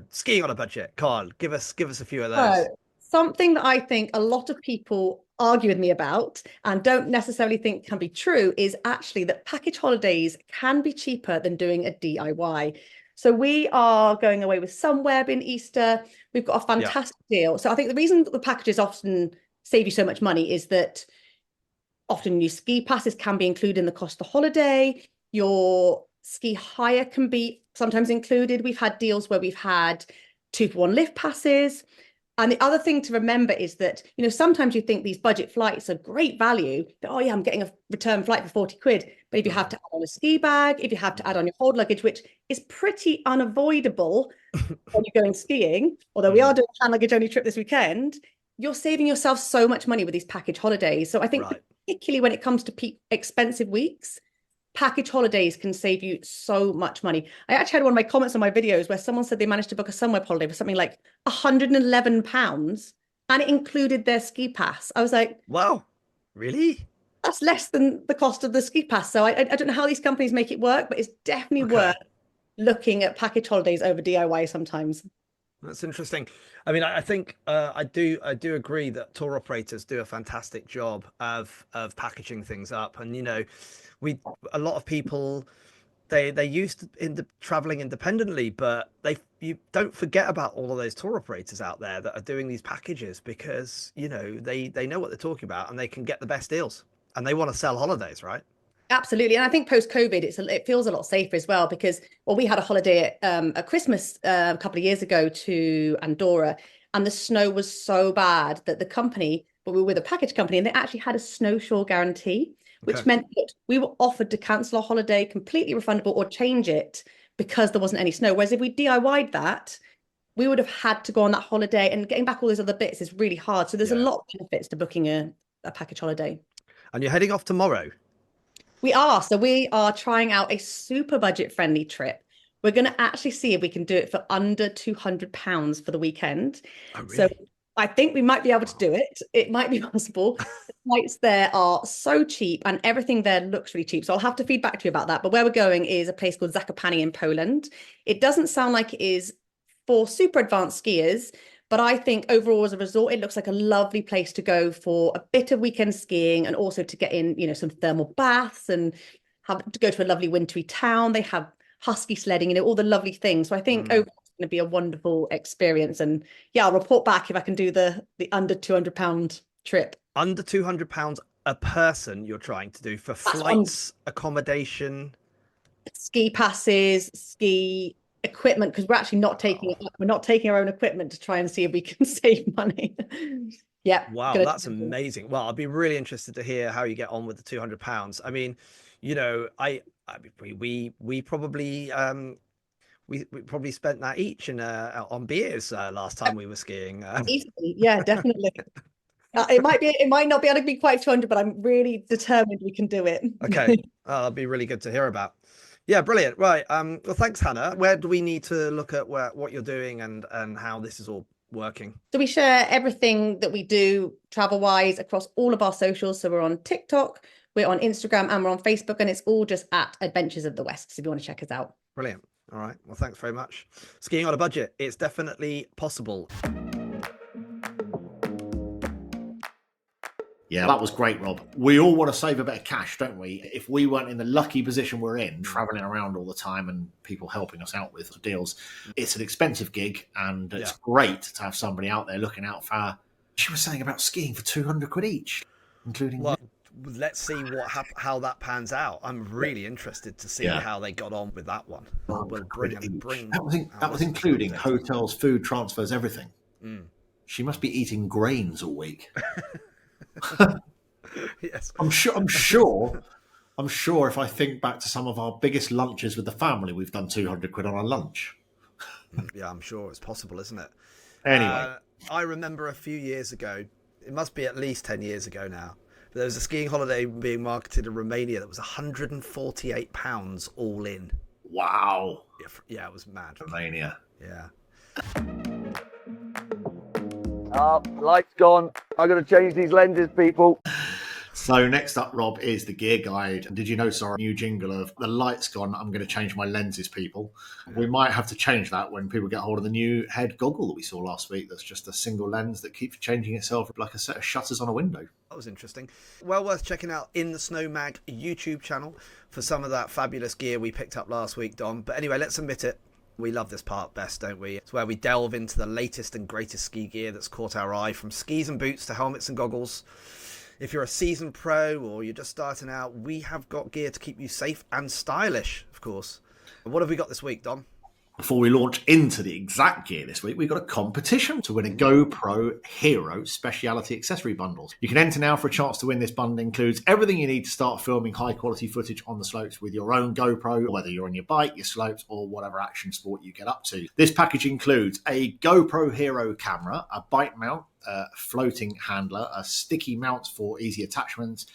skiing on a budget? Carl, give us a few of those. Something that I think a lot of people argue with me about and don't necessarily think can be true is actually that package holidays can be cheaper than doing a DIY. So we are going away with Sunweb in Easter. We've got a fantastic deal. So I think the reason that the packages often save you so much money is that often your ski passes can be included in the cost of the holiday. Your ski hire can be sometimes included. We've had deals where we've had 2-for-1 lift passes. And the other thing to remember is that, sometimes you think these budget flights are great value. That, I'm getting a return flight for 40 quid. But if you have to add on a ski bag, if you have to add on your hold luggage, which is pretty unavoidable when you're going skiing, although we are doing a hand luggage only trip this weekend, you're saving yourself so much money with these package holidays. So I think particularly when it comes to expensive weeks, package holidays can save you so much money. I actually had one of my comments on my videos where someone said they managed to book a Sunweb holiday for something like £111 and it included their ski pass. I was like, wow, really? That's less than the cost of the ski pass. So I don't know how these companies make it work, but it's definitely worth looking at package holidays over DIY sometimes. That's interesting. I mean, I think I do agree that tour operators do a fantastic job of packaging things up, and a lot of people they're used to traveling independently, but you don't forget about all of those tour operators out there that are doing these packages because they know what they're talking about and they can get the best deals and they want to sell holidays, right? Absolutely. And I think post-COVID, it feels a lot safer as well because, we had a holiday at Christmas a couple of years ago to Andorra, and the snow was so bad that the company, but we were with a package company, and they actually had a snowshore guarantee, which meant that we were offered to cancel our holiday, completely refundable, or change it because there wasn't any snow. Whereas if we DIY'd that, we would have had to go on that holiday, and getting back all those other bits is really hard. So there's a lot of benefits to booking a package holiday. And you're heading off tomorrow? We are. So we are trying out a super budget friendly trip. We're going to actually see if we can do it for under £200 for the weekend. Oh, really? So I think we might be able to do it. It might be possible. The flights there are so cheap and everything there looks really cheap. So I'll have to feed back to you about that. But where we're going is a place called Zakopane in Poland. It doesn't sound like it is for super advanced skiers, But I think overall as a resort, it looks like a lovely place to go for a bit of weekend skiing and also to get in, some thermal baths and have to go to a lovely wintry town. They have husky sledding, all the lovely things. So I think overall it's going to be a wonderful experience. And yeah, I'll report back if I can do the under £200 trip. Under £200 a person you're trying to do for flights, accommodation, ski passes, ski equipment, because we're actually not taking it. We're not taking our own equipment to try and see if we can save money. Yeah. Wow, that's amazing. Well, I'd be really interested to hear how you get on with the £200. I mean, we probably we probably spent that each on beers last time we were skiing. Easily. Yeah, definitely. It might not be able to be quite 200, but I'm really determined we can do it. Okay, that'll be really good to hear about. Yeah, brilliant. Right. Well, thanks, Hannah. Where do we need to look at what you're doing and how this is all working? So we share everything that we do travel-wise across all of our socials. So we're on TikTok, we're on Instagram, and we're on Facebook, and it's all just at Adventures of the West. So if you want to check us out. Brilliant. All right. Well, thanks very much. Skiing on a budget. It's definitely possible. Yeah, that was great, Rob. We all want to save a bit of cash, don't we? If we weren't in the lucky position we're in, traveling around all the time and people helping us out with deals, it's an expensive gig, and it's great to have somebody out there looking out for. She was saying about skiing for 200 quid each, including. Well, let's see how that pans out. I'm really interested to see how they got on with that one. We'll bring that was including hotels, food, transfers, everything. She must be eating grains all week. Yes, I'm sure if I think back to some of our biggest lunches with the family, we've done 200 quid on a lunch. Yeah, I'm sure it's possible, isn't it? Anyway, I remember a few years ago, it must be at least 10 years ago now, but there was a skiing holiday being marketed in Romania that was £148 all in. Wow. Yeah, it was mad. Romania. Yeah. Light's gone. I'm going to change these lenses, people. So next up, Rob, is the gear guide. Did you notice our new jingle of the light's gone, I'm going to change my lenses, people? We might have to change that when people get hold of the new head goggle that we saw last week. That's just a single lens that keeps changing itself like a set of shutters on a window. That was interesting. Well worth checking out In the Snow Mag YouTube channel for some of that fabulous gear we picked up last week, Dom. But anyway, let's admit it. We love this part best, don't we? It's where we delve into the latest and greatest ski gear that's caught our eye, from skis and boots to helmets and goggles. If you're a seasoned pro or you're just starting out, we have got gear to keep you safe and stylish, of course. What have we got this week, Dom? Before we launch into the exact gear this week, we've got a competition to win a GoPro Hero Speciality Accessory Bundles. You can enter now for a chance to win. This bundle includes everything you need to start filming high-quality footage on the slopes with your own GoPro, whether you're on your bike, your slopes, or whatever action sport you get up to. This package includes a GoPro Hero camera, a bike mount, a floating handler, a sticky mount for easy attachments,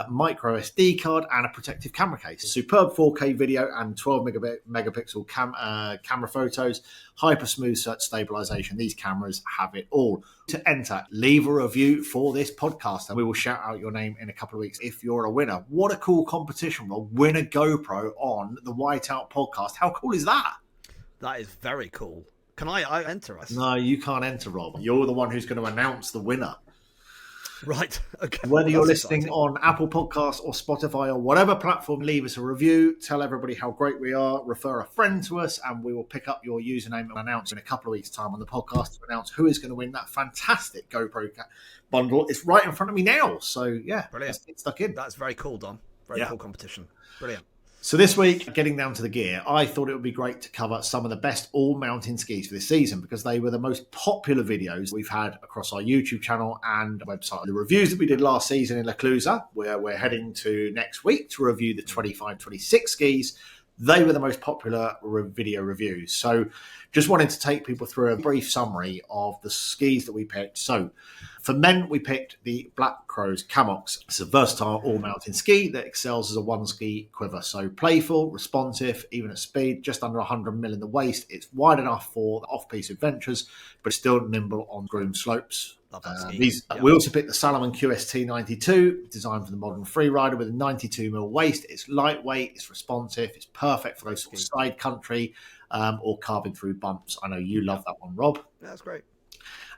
micro SD card, and a protective camera case. Superb 4K video and 12 megapixel camera photos, hyper smooth stabilization. These cameras have it all. To enter, leave a review for this podcast and we will shout out your name in a couple of weeks if you're a winner. What a cool competition, Rob. Win a GoPro on the Whiteout podcast. How cool is that? That is very cool. Can I enter us? No, you can't enter, Rob. You're the one who's going to announce the winner. Right. Okay. Whether you're listening on Apple Podcasts or Spotify or whatever platform, leave us a review. Tell everybody how great we are. Refer a friend to us, and we will pick up your username and announce in a couple of weeks' time on the podcast to announce who is going to win that fantastic GoPro bundle. It's right in front of me now. So, yeah, brilliant. Let's get stuck in. That's very cool, Dom. Very cool competition. Brilliant. So this week, getting down to the gear, I thought it would be great to cover some of the best all-mountain skis for this season because they were the most popular videos we've had across our YouTube channel and website. The reviews that we did last season in La Clusaz, where we're heading to next week to review the 25-26 skis, they were the most popular video reviews. So just wanted to take people through a brief summary of the skis that we picked. So for men, we picked the Black Crow's Camox. It's a versatile all-mountain ski that excels as a one-ski quiver. So playful, responsive, even at speed, just under 100 mil in the waist. It's wide enough for the off-piste adventures, but still nimble on groomed slopes. We also picked the Salomon QST 92, designed for the modern freerider with a 92 mil waist. It's lightweight, it's responsive, it's perfect for those sort of side country or carving through bumps. I know you love that one, Rob. That's great.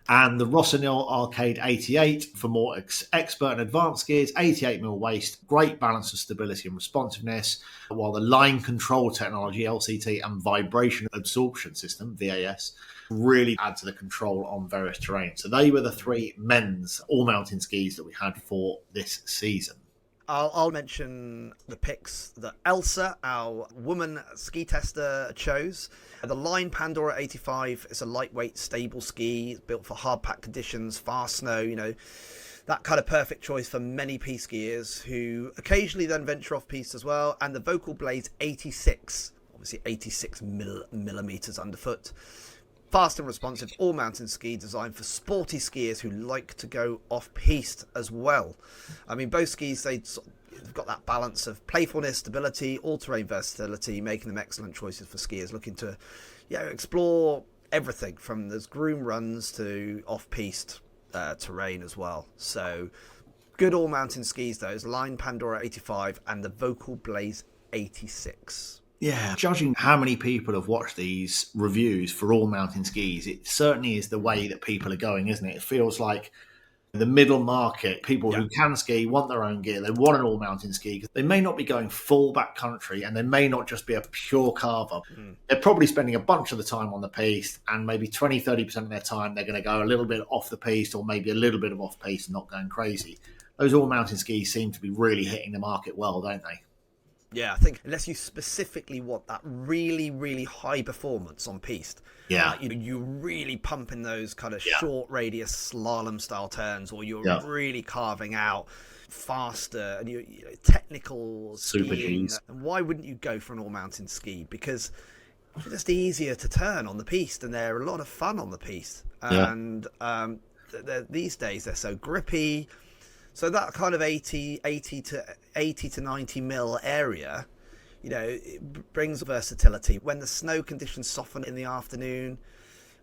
And the Rossignol Arcade 88 for more expert and advanced skiers, 88mm waist, great balance of stability and responsiveness, while the line control technology, LCT, and vibration absorption system, VAS, really add to the control on various terrains. So they were the 3 men's all-mountain skis that we had for this season. I'll mention the picks that Elsa, our woman ski tester, chose. The Line Pandora 85 is a lightweight, stable ski built for hard pack conditions, fast snow, that kind of perfect choice for many piste skiers who occasionally then venture off piste as well. And the Vocal Blaze 86, obviously 86 millimeters underfoot. Fast and responsive all-mountain ski designed for sporty skiers who like to go off-piste as well. I mean, both skis, they've got that balance of playfulness, stability, all-terrain versatility, making them excellent choices for skiers looking to explore everything from those groom runs to off-piste terrain as well. So, good all-mountain skis, those. Line Pandora 85 and the Vocal Blaze 86. Yeah, judging how many people have watched these reviews for all mountain skis, it certainly is the way that people are going, isn't it? It feels like the middle market, people who can ski, want their own gear, they want an all mountain ski. They may not be going full backcountry and they may not just be a pure carver. They're probably spending a bunch of the time on the piste, and maybe 20-30% of their time they're going to go a little bit off the piste or maybe a little bit of off piste and not going crazy. Those all mountain skis seem to be really hitting the market well, don't they? Yeah, I think unless you specifically want that really, really high performance on piste, you're really pumping those kind of short radius slalom style turns, or you're really carving out faster and you technical super skiing. Gs. And why wouldn't you go for an all mountain ski? Because they're just easier to turn on the piste, and they're a lot of fun on the piste. And these days they're so grippy. So that kind of 80 to 90 mil area, it brings versatility. When the snow conditions soften in the afternoon,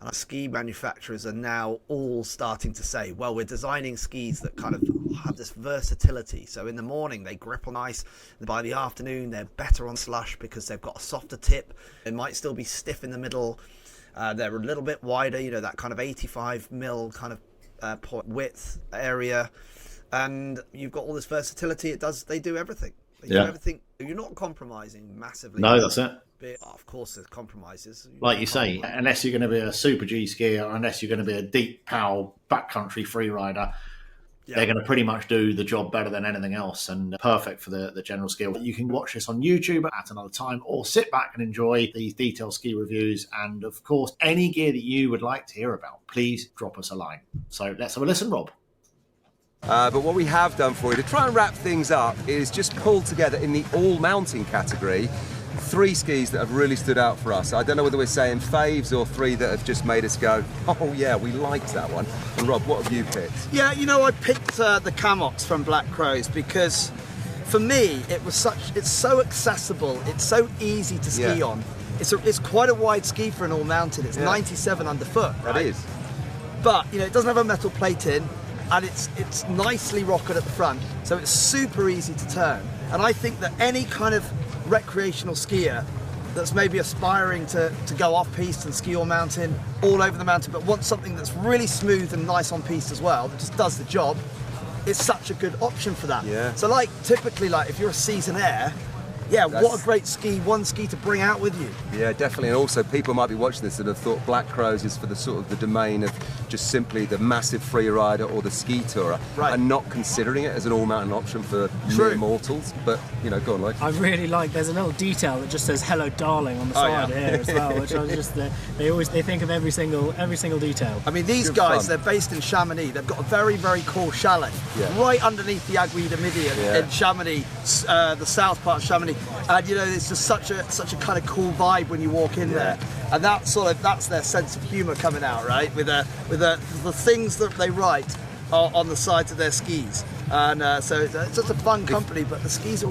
and our ski manufacturers are now all starting to say, well, we're designing skis that kind of have this versatility. So in the morning, they grip on ice. And by the afternoon, they're better on slush because they've got a softer tip. They might still be stiff in the middle. They're a little bit wider, that kind of 85 mil kind of point width area. And you've got all this versatility. They do everything. They do everything. You're not compromising massively. No, that's it. But of course, there's compromises. Like you say, unless you're going to be a super G skier, or unless you're going to be a deep power backcountry free rider, they're going to pretty much do the job better than anything else, and perfect for the general skier. You can watch this on YouTube at another time, or sit back and enjoy these detailed ski reviews. And of course, any gear that you would like to hear about, please drop us a line. So let's have a listen, Rob. But what we have done for you to try and wrap things up is just pull together in the all-mountain category 3 skis that have really stood out for us. I don't know whether we're saying faves or 3 that have just made us go, oh yeah, we liked that one. And Rob, what have you picked? Yeah, I picked the Camox from Black Crows because for me it's so accessible, it's so easy to ski on. It's quite a wide ski for an all-mountain. It's 97 underfoot, right? That is. But it doesn't have a metal plate in. And it's nicely rocketed at the front, so it's super easy to turn. And I think that any kind of recreational skier that's maybe aspiring to go off-piste and ski all mountain, all over the mountain, but wants something that's really smooth and nice on piste as well, that just does the job, it's such a good option for that. Yeah. So typically if you're a seasonaire, what a great ski, one ski to bring out with you. Yeah, definitely. And also, people might be watching this that have thought Black Crows is for the sort of the domain of just simply the massive free rider or the ski tourer, and not considering it as an all-mountain option for mere mortals. But, go on, Lloyd. I really like, there's a little detail that just says "Hello, darling" on the side here as well, which I just, they think of every single detail. I mean, these guys, they're based in Chamonix. They've got a very, very cool chalet right underneath the Aiguille de Midi in Chamonix, the south part of Chamonix. And it's just such a kind of cool vibe when you walk in there, and that's their sense of humour coming out, right? With the things that they write on the sides of their skis. and so it's just a fun company. But the skis are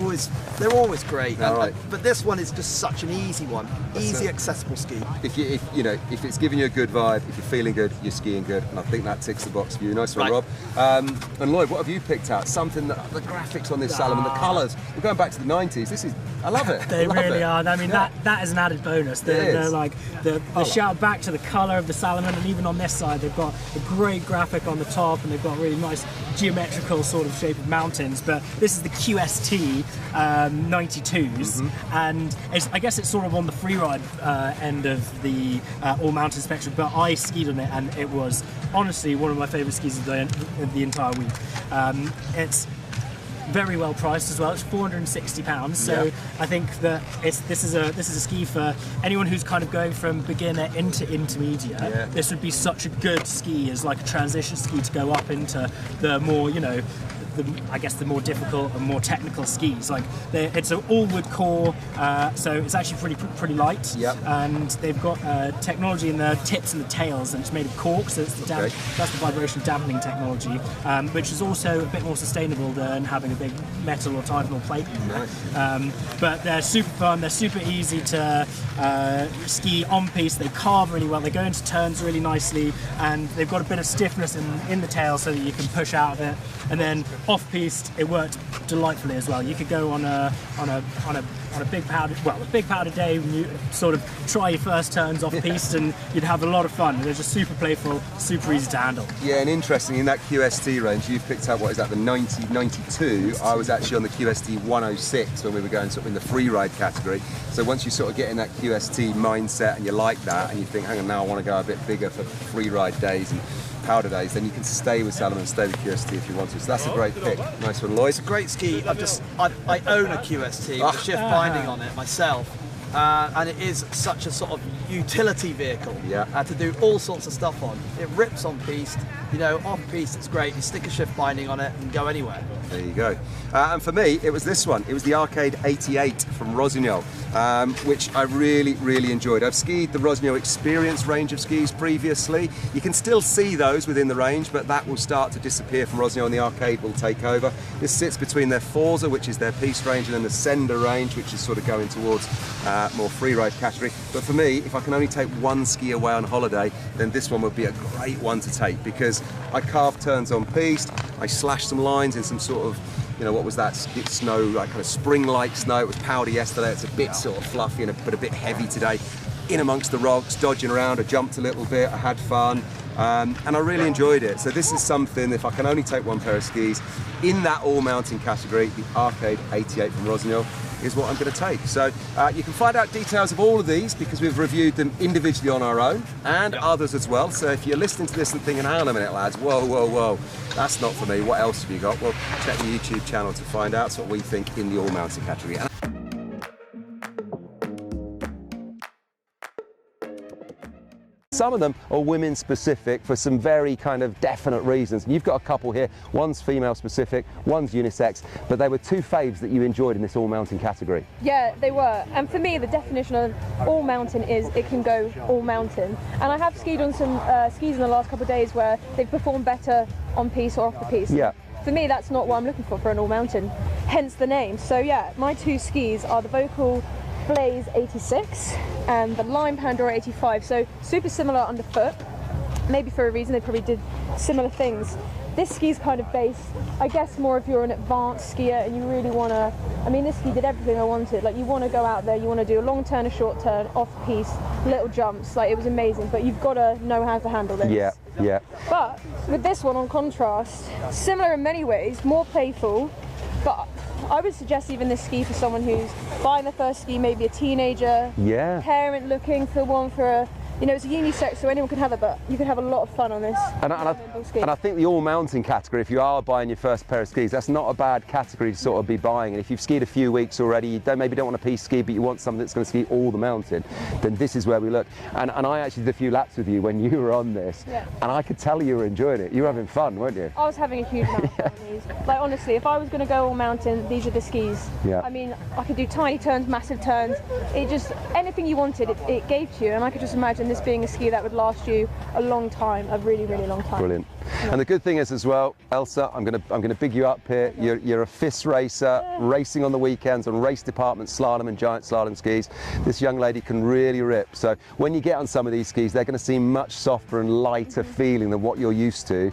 they're always great. But this one is just such an easy one, easy, accessible ski. If it's giving you a good vibe, if you're feeling good, you're skiing good, and I think that ticks the box for you. Nice one, Rob. And Lloyd, what have you picked out? Something that the graphics on this Salomon, the colours. We're going back to the 90s. I love it. They really are. I mean, that is an added bonus. They're like the shout back to the colour of the Salomon, and even on this side, they've got a great graphic on the top, and they've got really nice geometrical sort of shape of mountains. But this is the QST 92s, and I guess it's sort of on the freeride end of the all mountain spectrum. But I skied on it, and it was honestly one of my favourite skis of the entire week. It's very well priced as well. It's £460, so I think that this is a ski for anyone who's kind of going from beginner into intermediate. This would be such a good ski as like a transition ski to go up into the more, I guess the more difficult and more technical skis. Like it's an all-wood core, so it's actually pretty light. And they've got technology in the tips and the tails, and it's made of cork, so it's that's the vibration dampening technology, which is also a bit more sustainable than having a big metal or tidal plate in there. But they're super fun. They're super easy to ski on piste. They carve really well. They go into turns really nicely, and they've got a bit of stiffness in the tail so that you can push out of it. And then off piste, it worked delightfully as well. You could go on a big powder day, when you sort of try your first turns off piste, and you'd have a lot of fun. They're just super playful, super easy to handle. Yeah, and interesting, in that QST range, you've picked up, what is that, the 90, 92. I was actually on the QST 106 when we were going sort of in the free ride category. So once you sort of get in that QST mindset and you like that, and you think, hang on, now I want to go a bit bigger for free ride days and powder days, then you can stay with Salomon, stay with QST if you want to. So that's a great pick. Nice one, Lloyd. It's a great ski. I own a QST with a shift binding on it myself. And it is such a sort of utility vehicle to do all sorts of stuff on. It rips on piste, off piste it's great. You stick a shift binding on it and go anywhere. There you go. And for me, it was this one. It was the Arcade 88 from Rossignol, which I really, really enjoyed. I've skied the Rossignol Experience range of skis previously. You can still see those within the range, but that will start to disappear from Rossignol, and the Arcade will take over. This sits between their Forza, which is their piste range, and then the Sender range, which is sort of going towards more freeride category. But for me, if I can only take one ski away on holiday, then this one would be a great one to take, because I carved turns on piste, I slashed some lines in some sort of, what was that, snow, like kind of spring-like snow. It was powder yesterday, it's a bit sort of fluffy but a bit heavy today. In amongst the rocks, dodging around, I jumped a little bit, I had fun, and I really enjoyed it. So this is something, if I can only take one pair of skis in that all-mountain category, the Arcade 88 from Rossignol is what I'm going to take. So you can find out details of all of these, because we've reviewed them individually on our own, and others as well. So if you're listening to this and thinking, hang on a minute lads, whoa, that's not for me, what else have you got? Well, check the YouTube channel to find out what we think in the all-mountain category. Some of them are women specific for some very kind of definite reasons. And you've got a couple here, one's female specific, one's unisex, but they were two faves that you enjoyed in this all mountain category. Yeah, they were. And for me, the definition of all mountain is it can go all mountain. And I have skied on some skis in the last couple of days where they've performed better on piste or off the piste. Yeah. For me, that's not what I'm looking for an all mountain, hence the name. So yeah, my two skis are the Vocal Blaze 86 and the Lime Pandora 85, so super similar underfoot. Maybe for a reason they probably did similar things. This ski is kind of based, I guess, more if you're an advanced skier and you really want to, this ski did everything I wanted. Like, you want to go out there, you want to do a long turn, a short turn, off piste, little jumps, like it was amazing, but you've got to know how to handle this. Yeah. But with this one, on contrast, similar in many ways, more playful, but I would suggest even this ski for someone who's buying their first ski, maybe a teenager, parent looking for one for a, it's a unisex, so anyone can have it, but you can have a lot of fun on this. And I think the all-mountain category, if you are buying your first pair of skis, that's not a bad category to sort of be buying. And if you've skied a few weeks already, you maybe don't want a piste ski, but you want something that's going to ski all the mountain, then this is where we look. And I actually did a few laps with you when you were on this, and I could tell you were enjoying it. You were having fun, weren't you? I was having a huge amount of fun on these. Like, honestly, if I was going to go all mountain, these are the skis. I could do tiny turns, massive turns. It just, anything you wanted, it gave to you, and I could just imagine this being a ski that would last you a long time, a really, really long time. Brilliant. And the good thing is as well, Elsa, I'm gonna big you up here. You're a FIS racer, racing on the weekends on race department slalom and giant slalom skis. This young lady can really rip. So when you get on some of these skis, they're going to seem much softer and lighter feeling than what you're used to,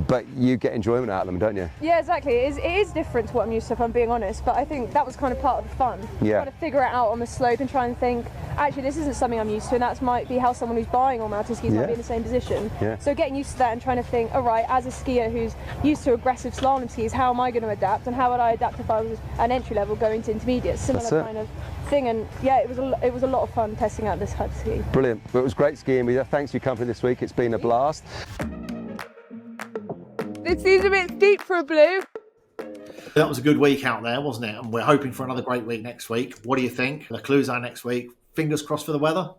but you get enjoyment out of them, don't you? Yeah, exactly. It is different to what I'm used to, if I'm being honest, but I think that was kind of part of the fun. Yeah. Trying to figure it out on the slope and try and think, actually, this isn't something I'm used to, and that might be how someone who's buying all mountain skis might be in the same position. Yeah. So getting used to that and trying to think, all right, as a skier who's used to aggressive slalom skis, how am I going to adapt, and how would I adapt if I was an entry level going to intermediate? Similar kind of thing, and yeah, it was a lot of fun testing out this type of ski. Brilliant. Well, it was great skiing with you. Thanks for your company this week. It's been a blast. This seems a bit steep for a blue. That was a good week out there, wasn't it? And we're hoping for another great week next week. What do you think? The clues are next week. Fingers crossed for the weather.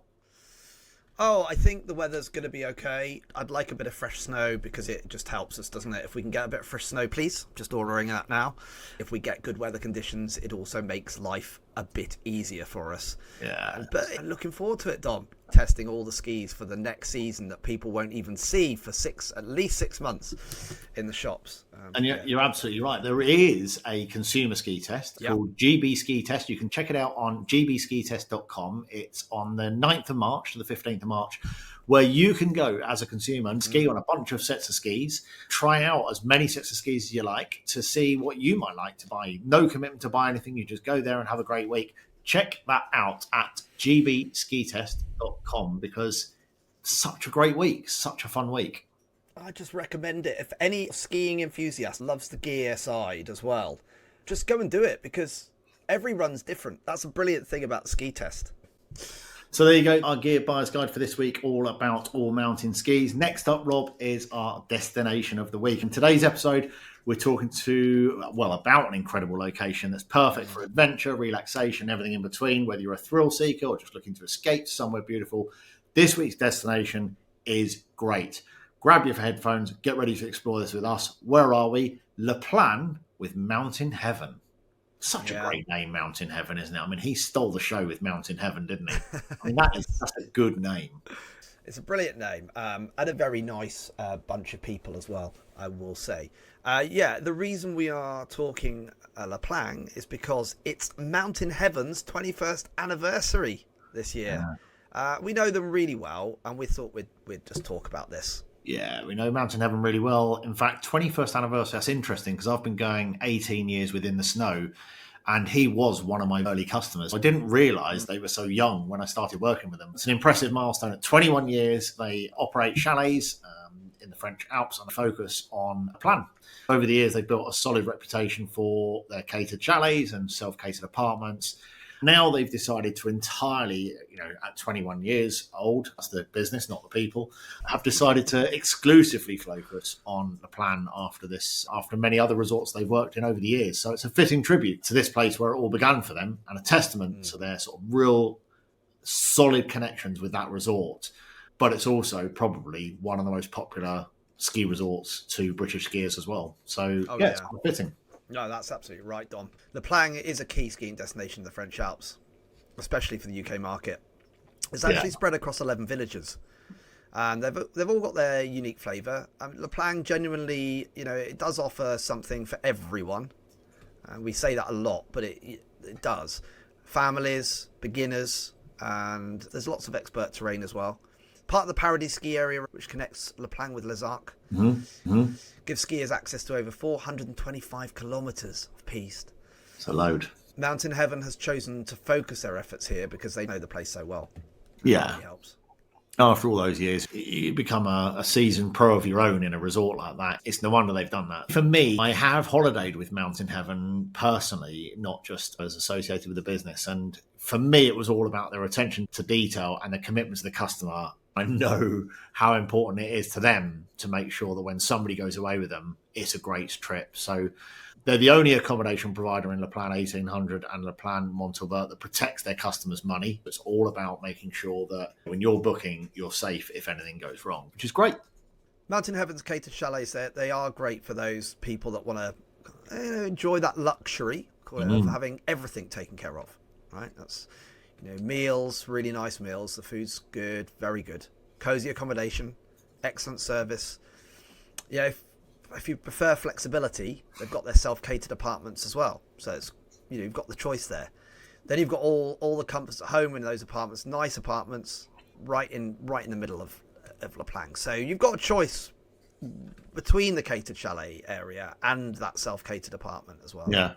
Oh, I think the weather's going to be okay. I'd like a bit of fresh snow because it just helps us, doesn't it? If we can get a bit of fresh snow, please. Just ordering that now. If we get good weather conditions, it also makes life a bit easier for us. Yeah. But I'm looking forward to it, Dom. Testing all the skis for the next season that people won't even see for at least 6 months in the shops. And you're absolutely right. There is a consumer ski test called GB Ski Test. You can check it out on gbskitest.com. It's on the 9th of March to the 15th of March, where you can go as a consumer and ski on a bunch of sets of skis, try out as many sets of skis as you like to see what you might like to buy. No commitment to buy anything. You just go there and have a great week. Check that out at gbskitest.com because such a great week, such a fun week. I just recommend it. If any skiing enthusiast loves the gear side as well, just go and do it because every run's different. That's a brilliant thing about the ski test. So there you go, our gear buyer's guide for this week, all about all mountain skis. Next up, Rob, is our destination of the week. In today's episode, we're talking about an incredible location that's perfect for adventure, relaxation, everything in between, whether you're a thrill seeker or just looking to escape somewhere beautiful. This week's destination is great. Grab your headphones, get ready to explore this with us. Where are we? Plagne with Mountain Heaven. Such a great name, Mountain Heaven, isn't it? I mean, he stole the show with Mountain Heaven, didn't he? I mean, that's a good name. It's a brilliant name and a very nice bunch of people as well, I will say. The reason we are talking Plagne is because it's Mountain Heaven's 21st anniversary this year. We know them really well, and we thought we'd just talk about this. Yeah, we know Mountain Heaven really well. In fact, 21st anniversary, that's interesting because I've been going 18 years within the snow and he was one of my early customers. I didn't realise they were so young when I started working with them. It's an impressive milestone. At 21 years, they operate chalets in the French Alpes and focus on Plagne. Over the years, they've built a solid reputation for their catered chalets and self-catered apartments. Now they've decided to entirely, at 21 years old, that's the business, not the people, have decided to exclusively focus on the Plagne after many other resorts they've worked in over the years. So it's a fitting tribute to this place where it all began for them and a testament to their sort of real solid connections with that resort. But it's also probably one of the most popular ski resorts to British skiers as well. So it's quite fitting. No, that's absolutely right, Dom. Plagne is a key skiing destination in the French Alps, especially for the UK market. It's actually spread across 11 villages, and they've all got their unique flavour. Plagne genuinely, it does offer something for everyone. And we say that a lot, but it does. Families, beginners, and there's lots of expert terrain as well. Part of the Paradis ski area, which connects Plagne with Les Arcs, gives skiers access to over 425 kilometres of piste. It's a load. Mountain Heaven has chosen to focus their efforts here because they know the place so well. Yeah. It really helps. After all those years, you become a seasoned pro of your own in a resort like that. It's no wonder they've done that. For me, I have holidayed with Mountain Heaven personally, not just as associated with the business. And for me, it was all about their attention to detail and the commitment to the customer. I know how important it is to them to make sure that when somebody goes away with them, it's a great trip. So they're the only accommodation provider in Plagne 1800 and Plagne Montalbert that protects their customers' money. It's all about making sure that when you're booking, you're safe if anything goes wrong, which is great. Mountain Heaven's catered chalets, they are great for those people that want to enjoy that luxury of having everything taken care of. Right? That's meals, really nice meals. The food's good, very good. Cozy accommodation, excellent service. if you prefer flexibility, they've got their self-catered apartments as well. So it's, you've got the choice there. Then you've got all the comforts at home in those apartments, nice apartments, right in the middle of La Plagne. So you've got a choice between the catered chalet area and that self-catered apartment as well. Yeah.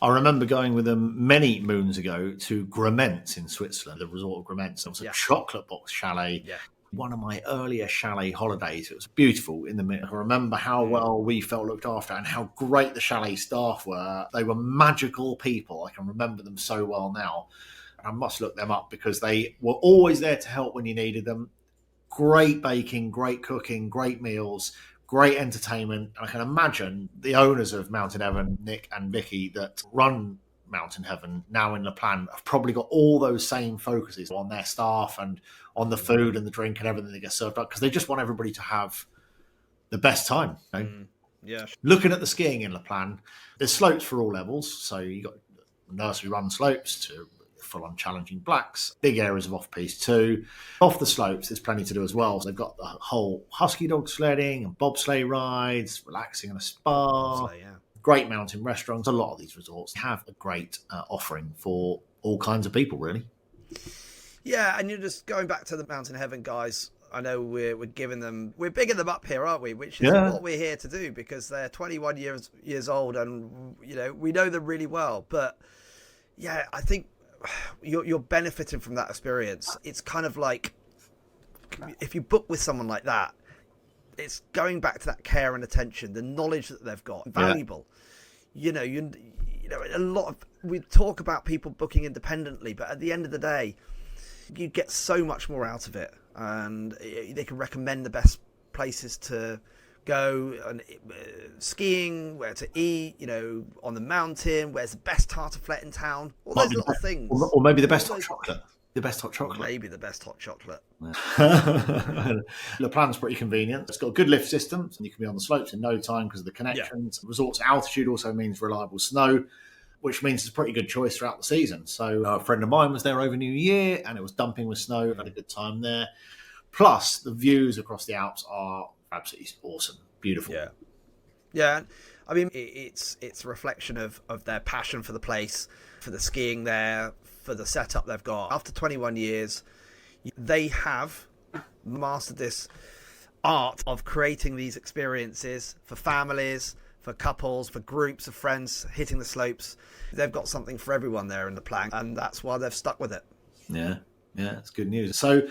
I remember going with them many moons ago to Gramenz in Switzerland, the resort of Gramenz. It was a chocolate box chalet. Yeah. One of my earlier chalet holidays. It was beautiful in the middle. I remember how well we felt looked after and how great the chalet staff were. They were magical people. I can remember them so well now. And I must look them up because they were always there to help when you needed them. Great baking, great cooking, great meals, great entertainment. I can imagine the owners of Mountain Heaven, Nick and Vicky, that run Mountain Heaven now in La Plagne, have probably got all those same focuses on their staff and on the food and the drink and everything that gets served up, because they just want everybody to have the best time. You know? Yeah. Looking at the skiing in La Plagne, there's slopes for all levels. So you got nursery run slopes to full-on challenging blacks, big areas of off-piste too. Off the slopes, there's plenty to do as well. So they've got the whole husky dog sledding and bobsleigh rides, relaxing in a spa, great mountain restaurants. A lot of these resorts have a great offering for all kinds of people, really. Yeah, and you're just going back to the Mountain Heaven guys. I know we're giving them, we're bigging them up here, aren't we? Which is what we're here to do, because they're 21 years old, and we know them really well. But yeah, I think you're benefiting from that experience. It's kind of like, if you book with someone like that, it's going back to that care and attention, the knowledge that they've got, valuable. You know, a lot of, we talk about people booking independently, but at the end of the day, you get so much more out of it, and they can recommend the best places to go and skiing, where to eat, on the mountain, where's the best tartiflette in town, all those little things. Or maybe the best hot chocolate. The best hot chocolate. Maybe the best hot chocolate. La Plagne's pretty convenient. It's got a good lift system, and you can be on the slopes in no time because of the connections. Yeah. Resort's altitude also means reliable snow, which means it's a pretty good choice throughout the season. So a friend of mine was there over New Year, and it was dumping with snow. Had a good time there. Plus, the views across the Alps are absolutely awesome, beautiful. Yeah. I mean, it's a reflection of their passion for the place, for the skiing there, for the setup they've got. After 21 years, they have mastered this art of creating these experiences for families, for couples, for groups of friends hitting the slopes. They've got something for everyone there in the Plagne, and that's why they've stuck with it. Yeah, it's good news. So,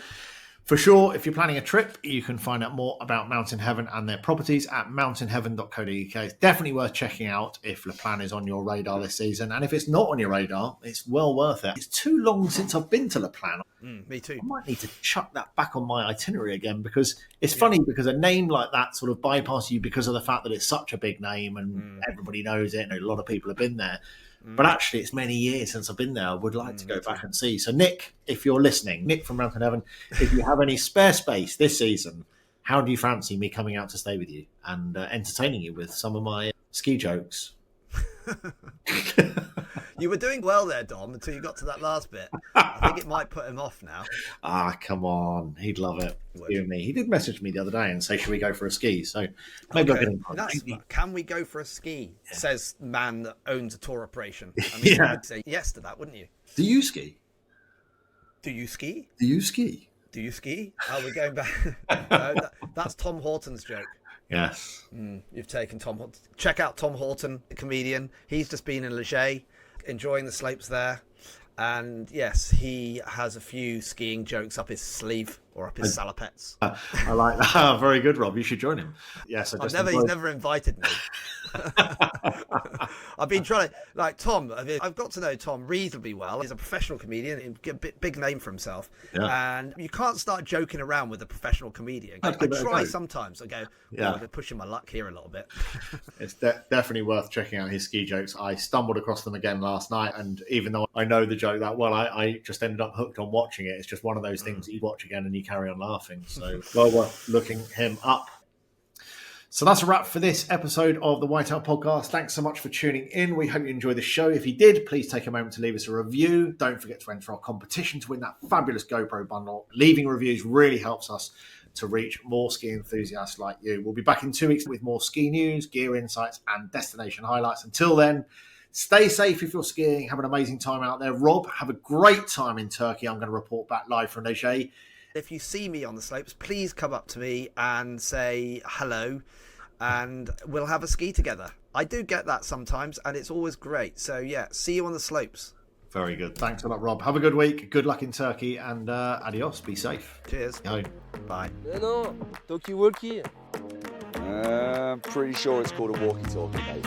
for sure, if you're planning a trip, you can find out more about Mountain Heaven and their properties at mountainheaven.co.uk. It's definitely worth checking out if La Plagne is on your radar this season. And if it's not on your radar, it's well worth it. It's too long since I've been to La Plagne. Me too. I might need to chuck that back on my itinerary again, because it's funny, because a name like that sort of bypasses you because of the fact that it's such a big name and everybody knows it and a lot of people have been there. But actually, it's many years since I've been there. I would like to go back and see. So, Nick, if you're listening, Nick from Mountain Heaven, if you have any spare space this season, how do you fancy me coming out to stay with you and entertaining you with some of my ski jokes? You were doing well there, Dom, until you got to that last bit. I think it might put him off now. Come on. He'd love it. You and me. He did message me the other day and say, should we go for a ski? So maybe I'll get him. Can we go for a ski? Yeah. Says man that owns a tour operation. I mean, you'd say yes to that, wouldn't you? Do you ski? Do you ski? Do you ski? Do you ski? Oh, we're going back. No, that's Tom Horton's joke. Yes. You've taken Tom Horton. Check out Tom Horton, the comedian. He's just been in Leger, enjoying the slopes there. And yes, he has a few skiing jokes up his sleeve or up his salopettes. I like that. Very good, Rob. You should join him. Yes, he's never invited me. I've been trying to, like Tom, I've got to know Tom reasonably well. He's a professional comedian, a big name for himself. Yeah. And you can't start joking around with a professional comedian. I try sometimes. I go, I'm pushing my luck here a little bit. It's definitely worth checking out his ski jokes. I stumbled across them again last night, and even though I know the joke that well, I just ended up hooked on watching it. It's just one of those things that you watch again and you carry on laughing. So well worth looking him up. So that's a wrap for this episode of the Whiteout Podcast. Thanks so much for tuning in. We hope you enjoyed the show. If you did, please take a moment to leave us a review. Don't forget to enter our competition to win that fabulous GoPro bundle. Leaving reviews really helps us to reach more ski enthusiasts like you. We'll be back in 2 weeks with more ski news, gear insights, and destination highlights. Until then, stay safe if you're skiing. Have an amazing time out there. Rob, have a great time in Turkey. I'm going to report back live from Leger. If you see me on the slopes, please come up to me and say hello, and we'll have a ski together. I do get that sometimes, and it's always great. So yeah, see you on the slopes. Very good. Thanks a lot, Rob. Have a good week. Good luck in Turkey, and adios. Be safe. Cheers. Bye. No, talkie-walkie. I'm pretty sure it's called a walkie-talkie, mate.